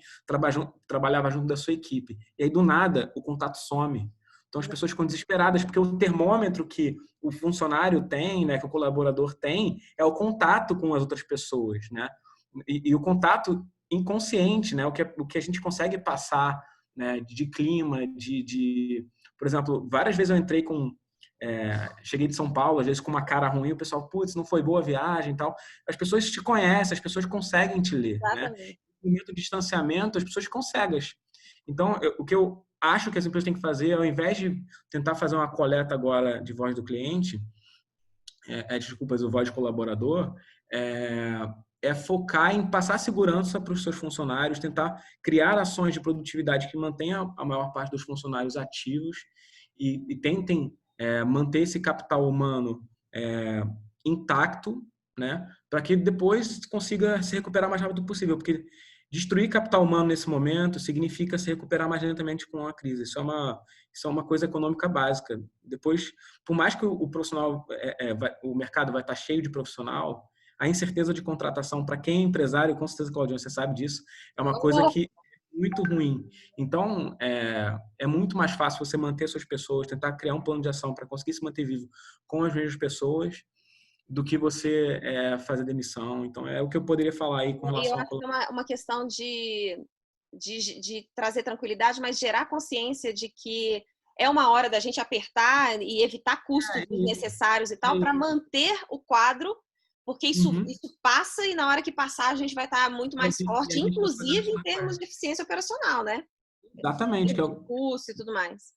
trabalhava junto da sua equipe. E aí, do nada, o contato some. Então, as pessoas ficam desesperadas, porque o termômetro que o funcionário tem, né, que o colaborador tem, é o contato com as outras pessoas, né? E o contato inconsciente, né? O que a gente consegue passar, né, de clima, por exemplo, várias vezes eu entrei cheguei de São Paulo, às vezes com uma cara ruim, o pessoal, putz, não foi boa a viagem e tal. As pessoas te conhecem, as pessoas conseguem te ler, né? No momento de distanciamento, as pessoas ficam cegas. Então, o que eu acho que as empresas têm que fazer, ao invés de tentar fazer uma coleta agora de voz do cliente, do voz de colaborador, focar em passar segurança para os seus funcionários, tentar criar ações de produtividade que mantenham a maior parte dos funcionários ativos e tentem manter esse capital humano intacto, né, para que depois consiga se recuperar o mais rápido possível, porque destruir capital humano nesse momento significa se recuperar mais lentamente com a crise. Isso é uma coisa econômica básica. Depois, por mais que o profissional, o mercado vai estar cheio de profissional, a incerteza de contratação para quem é empresário, com certeza, Claudinho, você sabe disso, é uma coisa que é muito ruim. Então, é muito mais fácil você manter suas pessoas, tentar criar um plano de ação para conseguir se manter vivo com as mesmas pessoas, do que você fazer demissão. Então, é o que eu poderia falar aí com relação eu acho que é uma questão de trazer tranquilidade, mas gerar consciência de que é uma hora da gente apertar e evitar custos desnecessários e tal, para manter o quadro, porque isso passa e na hora que passar a gente vai estar muito mais forte, inclusive em termos de eficiência operacional, né? Exatamente. De custo e tudo mais.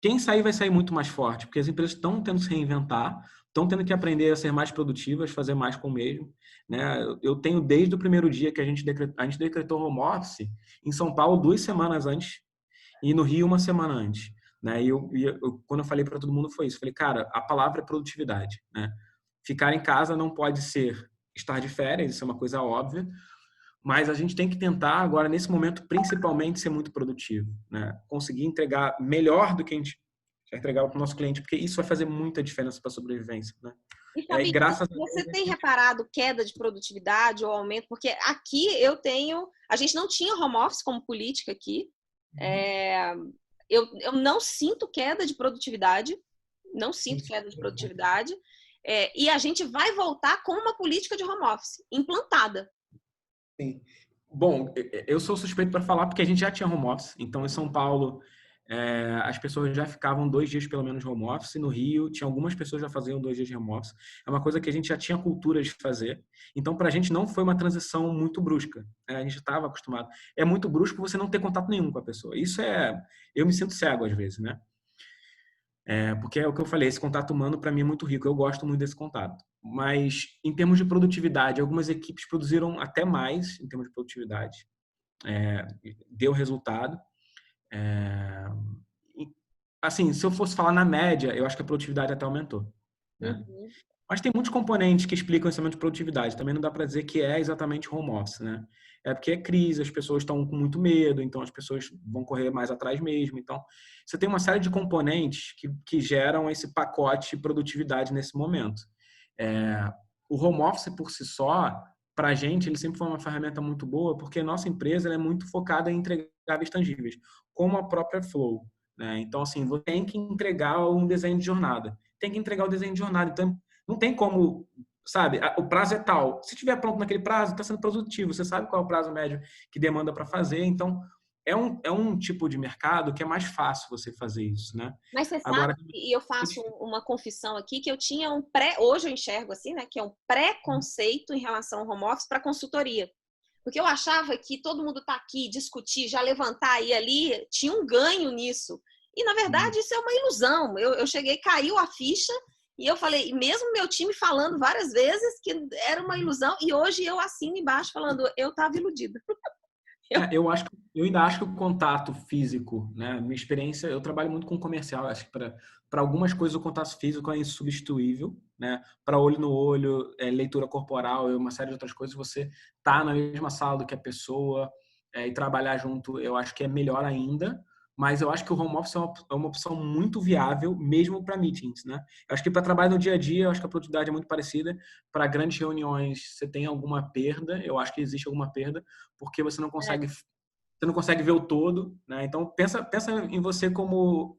quem sair vai sair muito mais forte, porque as empresas estão tendo que se reinventar, estão tendo que aprender a ser mais produtivas, fazer mais com o mesmo. Né? Eu tenho desde o primeiro dia que a gente decretou home office em São Paulo 2 semanas antes e no Rio 1 semana antes. Né? Quando eu falei para todo mundo foi isso. Falei, cara, a palavra é produtividade. Né? Ficar em casa não pode ser estar de férias, isso é uma coisa óbvia, mas a gente tem que tentar agora, nesse momento, principalmente ser muito produtivo. Né? Conseguir entregar melhor do que a gente já entregava para o nosso cliente, porque isso vai fazer muita diferença para a sobrevivência. Né? E, Fabi, Graças a você Deus, tem reparado queda de produtividade ou aumento? Porque aqui a gente não tinha home office como política aqui. Eu não sinto queda de produtividade, não sinto queda de produtividade. E a gente vai voltar com uma política de home office implantada. Sim. Bom, eu sou suspeito para falar porque a gente já tinha home office. Então, em São Paulo, as pessoas já ficavam 2 dias pelo menos home office. No Rio, tinha algumas pessoas que já faziam 2 dias de home office. É uma coisa que a gente já tinha cultura de fazer. Então, para a gente não foi uma transição muito brusca. A gente estava acostumado. É muito brusco você não ter contato nenhum com a pessoa. Eu me sinto cego às vezes, né? Porque é o que eu falei, esse contato humano para mim é muito rico, eu gosto muito desse contato. Mas em termos de produtividade, algumas equipes produziram até mais em termos de produtividade, deu resultado. Assim, se eu fosse falar na média, eu acho que a produtividade até aumentou. Né? Uhum. Mas tem muitos componentes que explicam esse aumento de produtividade. Também não dá para dizer que é exatamente home office, né? É porque é crise, as pessoas estão com muito medo, então as pessoas vão correr mais atrás mesmo. Então, você tem uma série de componentes que geram esse pacote de produtividade nesse momento. O home office por si só, para a gente, ele sempre foi uma ferramenta muito boa, porque a nossa empresa ela é muito focada em entregáveis tangíveis, como a própria Flow. Né? Então, assim, você tem que entregar um desenho de jornada. Tem que entregar o desenho de jornada. Então, não tem como, sabe, o prazo é tal. Se estiver pronto naquele prazo, está sendo produtivo. Você sabe qual é o prazo médio que demanda para fazer. Então, é um tipo de mercado que é mais fácil você fazer isso, né? Mas você sabe, Agora, e eu faço uma confissão aqui, que eu tinha hoje eu enxergo assim, né, que é um preconceito em relação ao home office para consultoria. Porque eu achava que todo mundo tá aqui, discutir, já levantar e ali, tinha um ganho nisso. E, na verdade, isso é uma ilusão. Eu cheguei, caiu a ficha, e eu falei, mesmo meu time falando várias vezes que era uma ilusão, e hoje eu assino embaixo falando, eu estava iludida. Eu ainda acho que o contato físico, né? Minha experiência, eu trabalho muito com comercial, acho que para algumas coisas o contato físico é insubstituível, né? Para olho no olho, leitura corporal e uma série de outras coisas, você tá na mesma sala do que a pessoa e trabalhar junto, eu acho que é melhor ainda. Mas eu acho que o home office é uma opção muito viável, mesmo para meetings, né? Eu acho que para trabalho no dia a dia, eu acho que a produtividade é muito parecida. Para grandes reuniões, você tem alguma perda, eu acho que existe alguma perda, porque você não consegue ver o todo, né? Então pensa em você como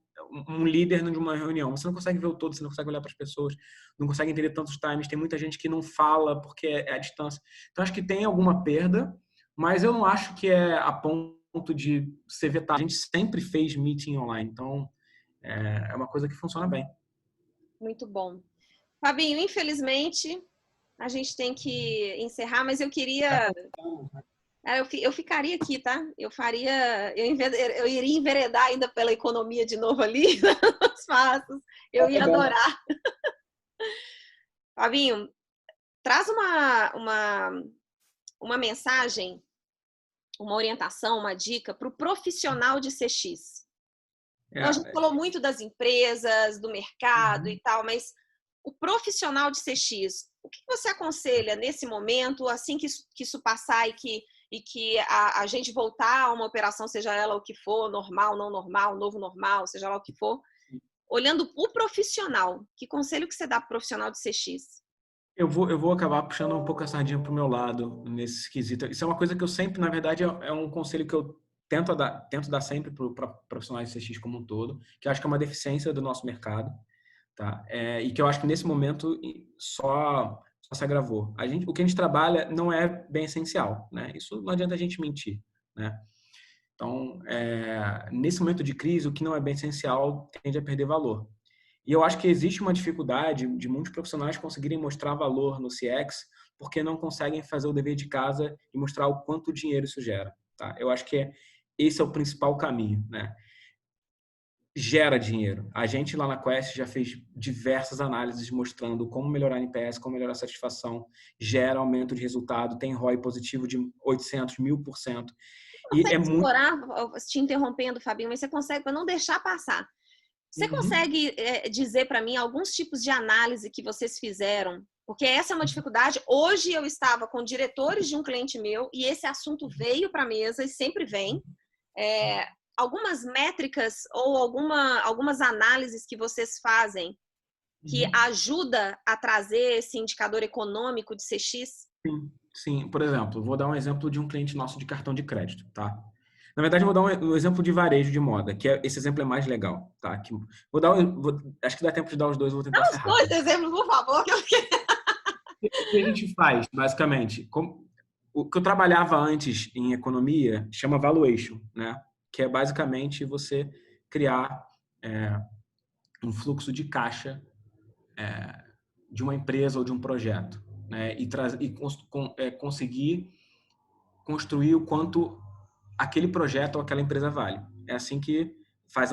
um líder de uma reunião. Você não consegue ver o todo, você não consegue olhar para as pessoas, não consegue entender tantos times. Tem muita gente que não fala porque é a distância. Então acho que tem alguma perda, mas eu não acho que é a ponto de ser vetado. A gente sempre fez meeting online, então é uma coisa que funciona bem. Muito bom. Fabinho, infelizmente, a gente tem que encerrar, mas eu queria... Eu ficaria aqui, tá? Eu iria enveredar ainda pela economia de novo ali, nos passos. Eu ia adorar. Fabinho, traz uma mensagem, uma orientação, uma dica para o profissional de CX. Então, a gente falou muito das empresas, do mercado e tal, mas o profissional de CX, o que você aconselha nesse momento, assim que isso passar e que a gente voltar a uma operação, seja ela o que for, normal, não normal, novo normal, seja lá o que for, olhando o profissional, que conselho que você dá para o profissional de CX? Eu vou acabar puxando um pouco a sardinha para o meu lado nesse quesito. Isso é uma coisa que eu sempre, na verdade, é um conselho que eu tento dar sempre para profissionais de CX como um todo, que eu acho que é uma deficiência do nosso mercado, tá? E que eu acho que nesse momento só se agravou. O que a gente trabalha não é bem essencial, né? Isso não adianta a gente mentir, né? Então, nesse momento de crise, o que não é bem essencial tende a perder valor. E eu acho que existe uma dificuldade de muitos profissionais conseguirem mostrar valor no CX porque não conseguem fazer o dever de casa e mostrar o quanto dinheiro isso gera. Tá? Eu acho que esse é o principal caminho. Né? gera dinheiro. A gente lá na Quest já fez diversas análises mostrando como melhorar NPS, como melhorar a satisfação, gera aumento de resultado, tem ROI positivo de 800, 1000%. E é Consegue muito... explorar, te interrompendo, Fabinho, mas você consegue, para não deixar passar, você consegue dizer para mim alguns tipos de análise que vocês fizeram? Porque essa é uma dificuldade. Hoje eu estava com diretores de um cliente meu e esse assunto veio para a mesa e sempre vem. Algumas métricas ou algumas análises que vocês fazem que ajuda a trazer esse indicador econômico de CX? Sim, sim. Por exemplo, vou dar um exemplo de um cliente nosso de cartão de crédito, tá? Na verdade, eu vou dar um exemplo de varejo de moda, que esse exemplo é mais legal, tá? Acho que dá tempo de dar os dois, eu vou tentar Dá ser os dois rápido. exemplos, por favor, que eu quero. O que a gente faz, basicamente? O que eu trabalhava antes em economia chama valuation, né? Que é basicamente você criar um fluxo de caixa de uma empresa ou de um projeto, né? E conseguir construir o quanto aquele projeto ou aquela empresa vale. É assim que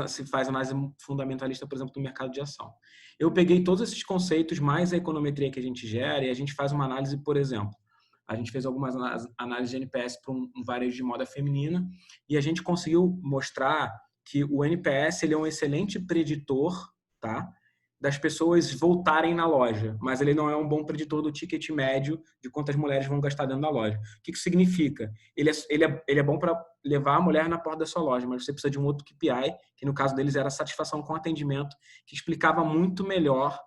se faz análise fundamentalista, por exemplo, do mercado de ação. Eu peguei todos esses conceitos, mais a econometria que a gente gera, e a gente faz uma análise, por exemplo, a gente fez algumas análises de NPS para um varejo de moda feminina, e a gente conseguiu mostrar que o NPS ele é um excelente preditor, tá? Das pessoas voltarem na loja, mas ele não é um bom preditor do ticket médio de quantas mulheres vão gastar dentro da loja. O que isso significa? Ele é bom para levar a mulher na porta da sua loja, mas você precisa de um outro KPI, que no caso deles era satisfação com atendimento, que explicava muito melhor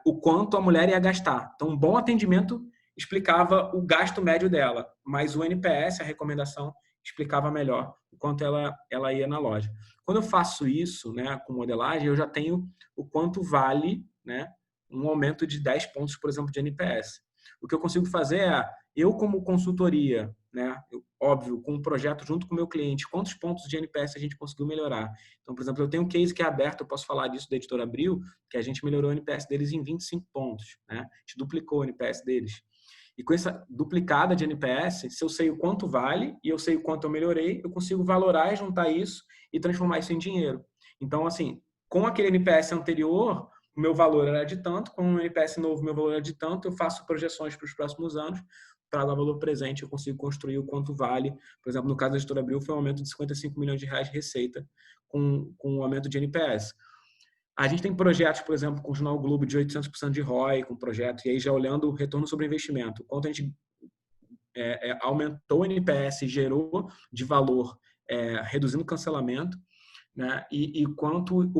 o quanto a mulher ia gastar. Então, um bom atendimento explicava o gasto médio dela, mas o NPS, a recomendação, explicava melhor o quanto ela ia na loja. Quando eu faço isso, né, com modelagem, eu já tenho o quanto vale, né, um aumento de 10 pontos, por exemplo, de NPS. O que eu consigo fazer eu como consultoria, né, óbvio, com um projeto junto com o meu cliente, quantos pontos de NPS a gente conseguiu melhorar. Então, por exemplo, eu tenho um case que é aberto, eu posso falar disso da Editora Abril, que a gente melhorou o NPS deles em 25 pontos, né? A gente duplicou o NPS deles. E com essa duplicada de NPS, se eu sei o quanto vale e eu sei o quanto eu melhorei, eu consigo valorar e juntar isso e transformar isso em dinheiro. Então, assim, com aquele NPS anterior, o meu valor era de tanto, com o NPS novo, meu valor era de tanto, eu faço projeções para os próximos anos, trago o valor presente, eu consigo construir o quanto vale. Por exemplo, no caso da Editora Abril, foi um aumento de 55 milhões de reais de receita com um aumento de NPS. A gente tem projetos, por exemplo, com o Jornal Globo de 800% de ROI, com projeto, e aí já olhando o retorno sobre investimento, quanto a gente aumentou o NPS, gerou de valor, reduzindo o cancelamento, né? E quanto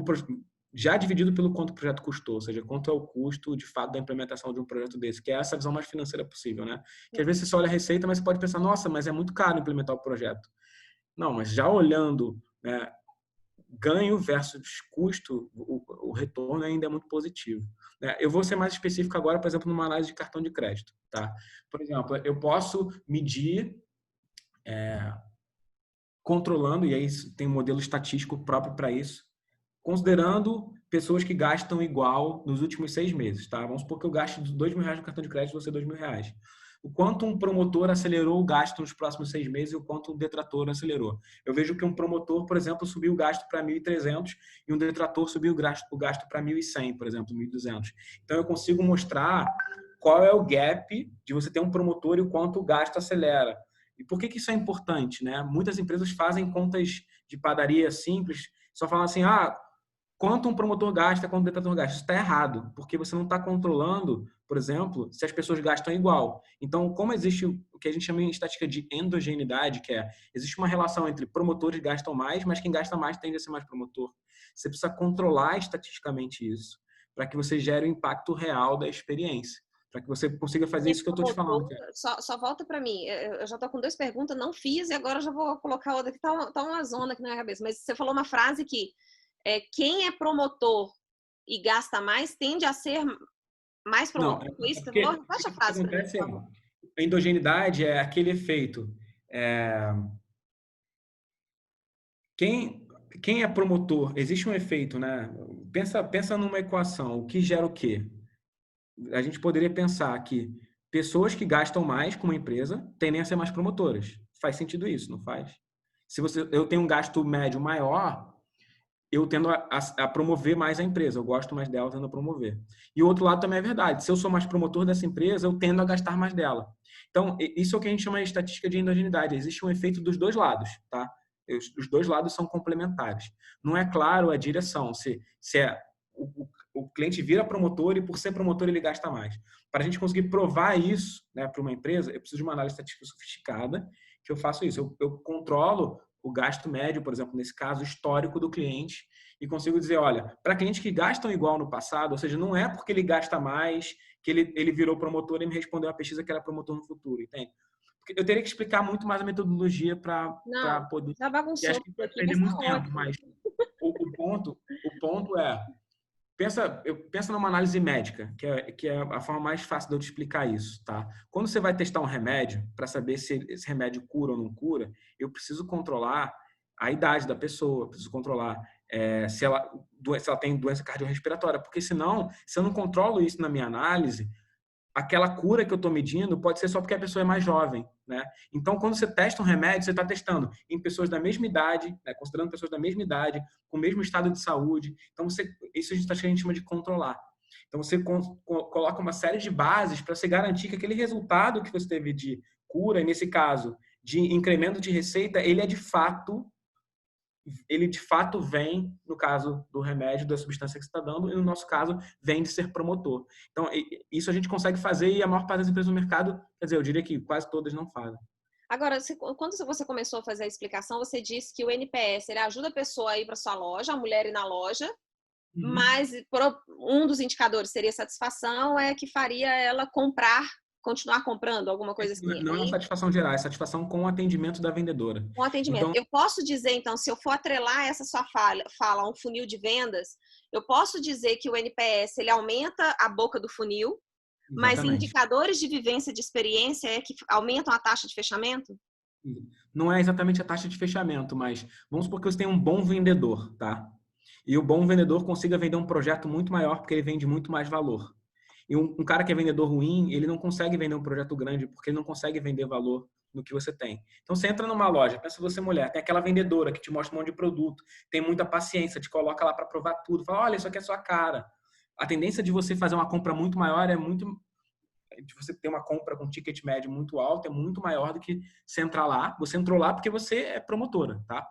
já dividido pelo quanto o projeto custou, ou seja, quanto é o custo de fato da implementação de um projeto desse, que é essa visão mais financeira possível, né? Que às vezes você só olha a receita, mas você pode pensar, nossa, mas é muito caro implementar o projeto. Não, mas já olhando, né, ganho versus custo, o retorno ainda é muito positivo. Eu vou ser mais específico agora, por exemplo, numa análise de cartão de crédito. Tá? Por exemplo, eu posso medir controlando, e aí tem um modelo estatístico próprio para isso, considerando pessoas que gastam igual nos últimos 6 meses. Tá? Vamos supor que eu gaste R$2.000 no cartão de crédito, você R$2.000. O quanto um promotor acelerou o gasto nos próximos 6 meses e o quanto um detrator acelerou. Eu vejo que um promotor, por exemplo, subiu o gasto para 1.300 e um detrator subiu o gasto para 1.100, por exemplo, 1.200. Então, eu consigo mostrar qual é o gap de você ter um promotor e o quanto o gasto acelera. E por que isso é importante? Né? Muitas empresas fazem contas de padaria simples, só falam assim, quanto um promotor gasta, quanto um detrator gasta. Isso está errado, porque você não está controlando, por exemplo, se as pessoas gastam igual. Então, como existe o que a gente chama em estatística de endogeneidade, que existe uma relação entre promotores que gastam mais, mas quem gasta mais tende a ser mais promotor. Você precisa controlar estatisticamente isso, para que você gere o impacto real da experiência, para que você consiga fazer isso que eu estou te falando. Só volta para mim. Eu já estou com 2 perguntas, não fiz, e agora já vou colocar outra que tá uma zona aqui na minha cabeça. Mas você falou uma frase que quem é promotor e gasta mais tende a ser mais Não, promotor. Foi isso que você porque falou? Repete a o que frase para mim, acontece por favor. a endogeneidade é aquele efeito. Quem é promotor, existe um efeito, né? Pensa numa equação, o que gera o quê? A gente poderia pensar que pessoas que gastam mais com uma empresa tendem a ser mais promotoras. Faz sentido isso, não faz? Se eu tenho um gasto médio maior, eu tendo a promover mais a empresa, eu gosto mais dela, tendo a promover. E o outro lado também é verdade, se eu sou mais promotor dessa empresa, eu tendo a gastar mais dela. Então, isso é o que a gente chama de estatística de endogeneidade, existe um efeito dos dois lados, tá? Os dois lados são complementares. Não é claro a direção, se é o cliente vira promotor e por ser promotor ele gasta mais. Para a gente conseguir provar isso, né, para uma empresa, eu preciso de uma análise estatística sofisticada, que eu faço isso. Eu controlo o gasto médio, por exemplo, nesse caso histórico do cliente, e consigo dizer, olha, para clientes que gastam igual no passado, ou seja, não é porque ele gasta mais que ele virou promotor e me respondeu a pesquisa que era promotor no futuro, entende? Porque eu teria que explicar muito mais a metodologia para Não, poder... já E acho bagunçou que vai aqui, perder mas tá muito tempo, ótimo. mas o ponto é, pensa numa análise médica, que é a forma mais fácil de eu te explicar isso, tá? Quando você vai testar um remédio, para saber se esse remédio cura ou não cura, eu preciso controlar a idade da pessoa, preciso controlar se ela tem doença cardiorrespiratória, porque senão, se eu não controlo isso na minha análise, aquela cura que eu estou medindo pode ser só porque a pessoa é mais jovem, né? Então, quando você testa um remédio, você está testando em pessoas da mesma idade, né? Considerando pessoas da mesma idade, com o mesmo estado de saúde. Então, isso a gente chama de controlar. Então, você coloca uma série de bases para você garantir que aquele resultado que você teve de cura, e nesse caso, de incremento de receita, ele de fato vem, no caso do remédio, da substância que você está dando, e no nosso caso, vem de ser promotor. Então, isso a gente consegue fazer e a maior parte das empresas no mercado, quer dizer, eu diria que quase todas não fazem. Agora, quando você começou a fazer a explicação, você disse que o NPS ele ajuda a pessoa a ir para sua loja, a mulher ir na loja, Uhum. mas um dos indicadores seria satisfação, é que faria ela continuar comprando, alguma coisa assim. Não é uma satisfação geral, é satisfação com o atendimento da vendedora. Com atendimento. Então, Eu posso dizer, então, se eu for atrelar essa sua fala a um funil de vendas, eu posso dizer que o NPS ele aumenta a boca do funil, mas exatamente. indicadores de vivência de experiência é que aumentam a taxa de fechamento? Não é exatamente a taxa de fechamento, mas vamos supor que você tem um bom vendedor, tá? E o bom vendedor consiga vender um projeto muito maior porque ele vende muito mais valor. E um cara que é vendedor ruim, ele não consegue vender um projeto grande porque ele não consegue vender valor no que você tem. Então você entra numa loja, pensa você mulher, tem aquela vendedora que te mostra um monte de produto, tem muita paciência, te coloca lá para provar tudo, fala, olha, isso aqui é sua cara. A tendência de você fazer uma compra muito maior de você ter uma compra com ticket médio muito alto é muito maior do que você entrar lá. Você entrou lá porque você é promotora, tá?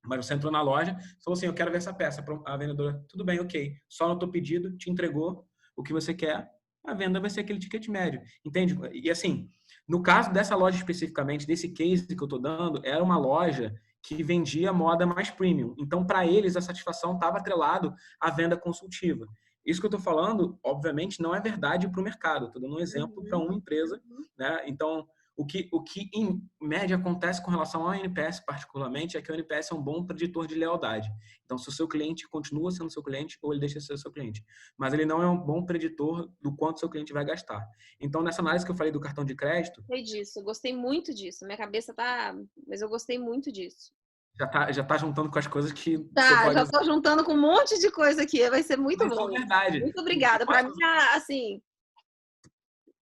Mas você entrou na loja, falou assim, eu quero ver essa peça. A vendedora, tudo bem, ok. Só no teu pedido, te entregou o que você quer, a venda vai ser aquele ticket médio. Entende? E assim, no caso dessa loja especificamente, desse case que eu estou dando, era uma loja que vendia moda mais premium. Então, para eles, a satisfação estava atrelado à venda consultiva. Isso que eu estou falando, obviamente, não é verdade para o mercado. Estou dando um exemplo para Uhum, uma empresa, uhum. né? Então, o que em média acontece com relação ao NPS particularmente é que o NPS é um bom preditor de lealdade. Então, se o seu cliente continua sendo seu cliente ou ele deixa de ser seu cliente. Mas ele não é um bom preditor do quanto seu cliente vai gastar. Então, nessa análise que eu falei do cartão de crédito, Gostei disso, eu gostei muito disso. Minha cabeça tá. Mas eu gostei muito disso. já tá juntando com as coisas que você Tá, pode já usar. tô juntando com um monte de coisa aqui, vai ser muito Mas são bom. verdade. Muito obrigada. Para mim, assim,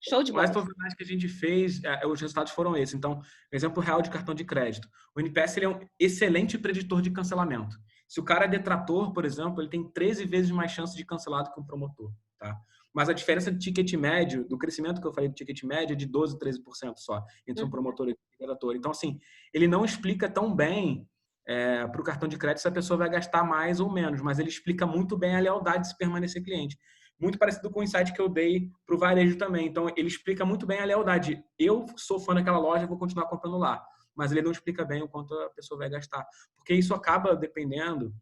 show de Quase bola. todas as análises que a gente fez, os resultados foram esses. Então, exemplo real de cartão de crédito. O NPS ele é um excelente preditor de cancelamento. Se o cara é detrator, por exemplo, ele tem 13 vezes mais chance de cancelar do que um promotor. Tá? Mas a diferença de ticket médio, do crescimento que eu falei do ticket médio, é de 12, 13% só, entre um Uhum. promotor e um detrator. Então, assim, ele não explica tão bem para o cartão de crédito se a pessoa vai gastar mais ou menos, mas ele explica muito bem a lealdade de se permanecer cliente. Muito parecido com o insight que eu dei para o varejo também. Então, ele explica muito bem a lealdade. Eu sou fã daquela loja, vou continuar comprando lá. Mas ele não explica bem o quanto a pessoa vai gastar. Porque isso acaba dependendo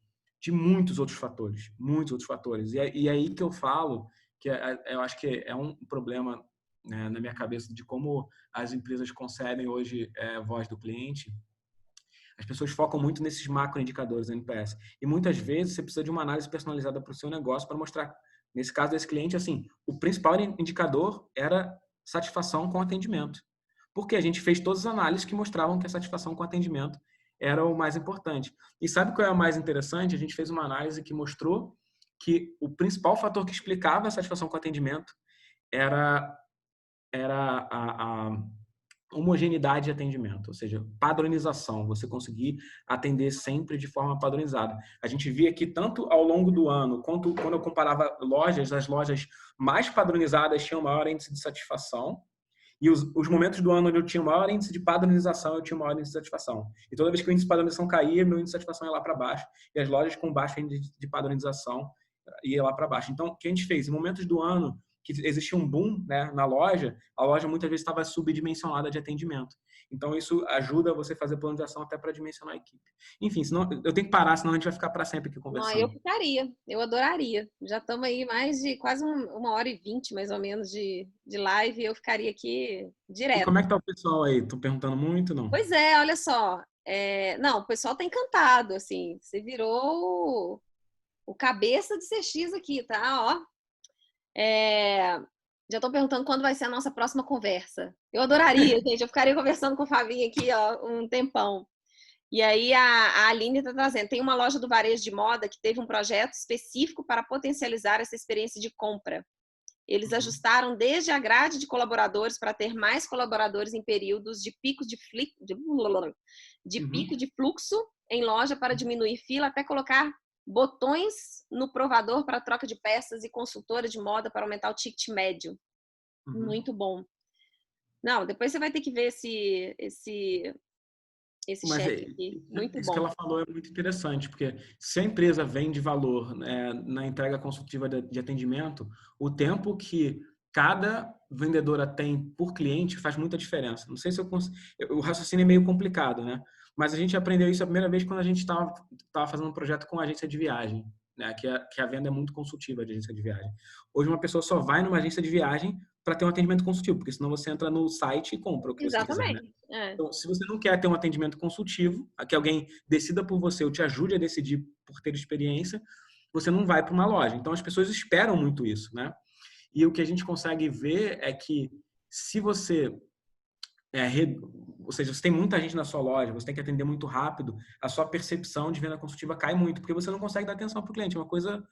de muitos outros fatores. Muitos outros fatores. E é aí que eu falo que eu acho que é um problema, né, na minha cabeça de como as empresas concebem hoje voz do cliente. As pessoas focam muito nesses macroindicadores NPS. E muitas vezes você precisa de uma análise personalizada para o seu negócio para mostrar, nesse caso desse cliente, assim, o principal indicador era satisfação com atendimento. Porque a gente fez todas as análises que mostravam que a satisfação com atendimento era o mais importante. E sabe qual é o mais interessante? A gente fez uma análise que mostrou que o principal fator que explicava a satisfação com atendimento era homogeneidade de atendimento, ou seja, padronização, você conseguir atender sempre de forma padronizada. A gente via que tanto ao longo do ano, quanto quando eu comparava lojas, as lojas mais padronizadas tinham maior índice de satisfação, e os momentos do ano onde eu tinha o maior índice de padronização, eu tinha o maior índice de satisfação. E toda vez que o índice de padronização caía, meu índice de satisfação ia lá para baixo, e as lojas com baixo índice de padronização ia lá para baixo. Então, o que a gente fez? Em momentos do ano que existia um boom, né, na loja, a loja muitas vezes estava subdimensionada de atendimento. Então, isso ajuda você a fazer plano de ação até para dimensionar a equipe. Enfim, senão, eu tenho que parar, senão a gente vai ficar para sempre aqui conversando. Eu ficaria, eu adoraria. Já estamos aí mais de quase 1h20, mais ou menos, de live, e eu ficaria aqui direto. E como é que tá o pessoal aí? Tô perguntando muito, não? Pois é, olha só. Não, o pessoal tá encantado, assim. Você virou o cabeça de CX aqui, tá? Ó. Já estão perguntando quando vai ser a nossa próxima conversa. Eu adoraria, gente. Eu ficaria conversando com o Fabinho aqui, ó, um tempão. E aí a Aline está trazendo. Tem uma loja do varejo de moda que teve um projeto específico para potencializar essa experiência de compra. Eles ajustaram desde a grade de colaboradores para ter mais colaboradores em períodos de pico de fluxo em loja para diminuir fila, até colocar botões no provador para troca de peças e consultora de moda para aumentar o ticket médio. Muito bom. Não, depois você vai ter que ver esse cheque aqui. Muito isso bom. que ela falou é muito interessante, porque se a empresa vende valor, né, na entrega consultiva de atendimento, o tempo que cada vendedora tem por cliente faz muita diferença. Não sei se o raciocínio é meio complicado, né? Mas a gente aprendeu isso a primeira vez quando a gente estava fazendo um projeto com a agência de viagem, né? Que a venda é muito consultiva de agência de viagem. Hoje uma pessoa só vai numa agência de viagem para ter um atendimento consultivo, porque senão você entra no site e compra o que você quiser, né? Então, se você não quer ter um atendimento consultivo, que alguém decida por você ou te ajude a decidir por ter experiência, você não vai para uma loja. Então, as pessoas esperam muito isso, né? E o que a gente consegue ver é que se você ou seja, você tem muita gente na sua loja, você tem que atender muito rápido, a sua percepção de venda consultiva cai muito, porque você não consegue dar atenção para o cliente. É uma coisa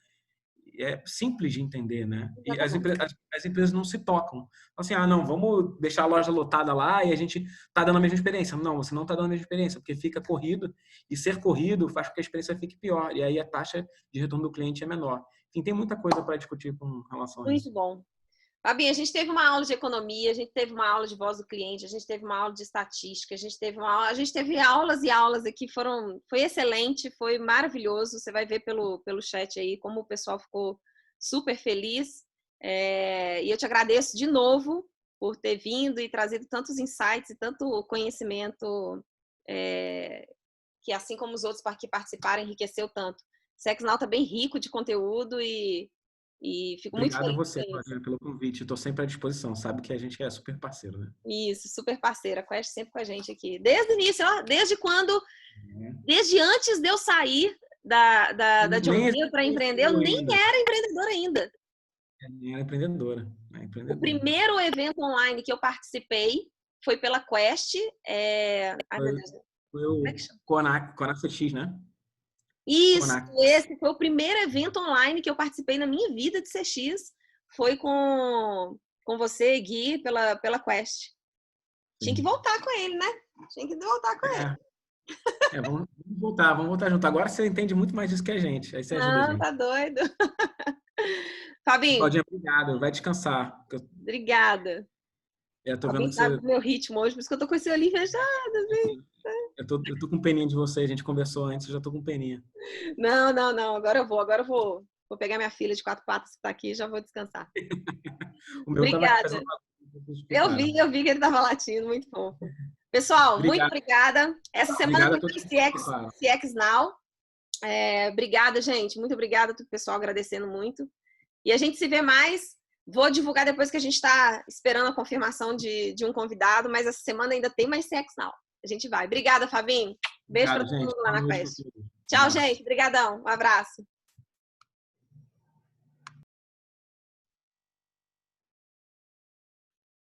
simples de entender, né? E as empresas não se tocam. Assim, não, vamos deixar a loja lotada lá e a gente tá dando a mesma experiência. Não, você não tá dando a mesma experiência, porque fica corrido, e ser corrido faz com que a experiência fique pior, e aí a taxa de retorno do cliente é menor. Enfim, tem muita coisa para discutir com relação a isso. Muito bom. Fabi, a gente teve uma aula de economia, a gente teve uma aula de voz do cliente, a gente teve uma aula de estatística, a gente teve aulas e aulas aqui, foi excelente, foi maravilhoso. Você vai ver pelo chat aí como o pessoal ficou super feliz. E eu te agradeço de novo por ter vindo e trazido tantos insights e tanto conhecimento que, assim como os outros que participaram, enriqueceu tanto. O CX Now está bem rico de conteúdo e fico muito feliz. Obrigado a você, Mariana, pelo convite. Estou sempre à disposição. Sabe que a gente é super parceiro, né? Isso, super parceira. A Quest sempre com a gente aqui. Desde o início, ó, desde antes de eu sair da John Deere para empreender, eu nem era empreendedora ainda. Nem era empreendedora. O primeiro evento online que eu participei foi pela Quest. Foi o Conac CX, né? Isso, esse foi o primeiro evento online que eu participei na minha vida de CX. Foi com você, Gui, pela Quest. Sim. Tinha que voltar com ele, né? Tinha que voltar com ele. Vamos voltar junto. Agora você entende muito mais disso que a gente. Aí você ajuda a gente. Tá doido. Fabinho. Claudinha, obrigado. Vai descansar. Obrigada. Eu tô vendo você... meu ritmo hoje, por isso que eu tô com esse olhinho fechado, assim. Eu tô com peninha de você, a gente conversou antes, eu já tô com peninha. Não, agora eu vou pegar minha filha de 4 patas que tá aqui e já vou descansar. Obrigada. Eu vi que ele tava latindo, muito fofo. Pessoal, muito obrigada. Essa semana tem CX Now. Obrigada, gente. Muito obrigada pro pessoal, agradecendo muito. E a gente se vê mais. Vou divulgar depois que a gente está esperando a confirmação de um convidado, mas essa semana ainda tem mais CX Now. A gente vai. Obrigada, Fabinho. Beijo para todo mundo lá na Quest. Tchau, gente. Obrigadão. Um abraço.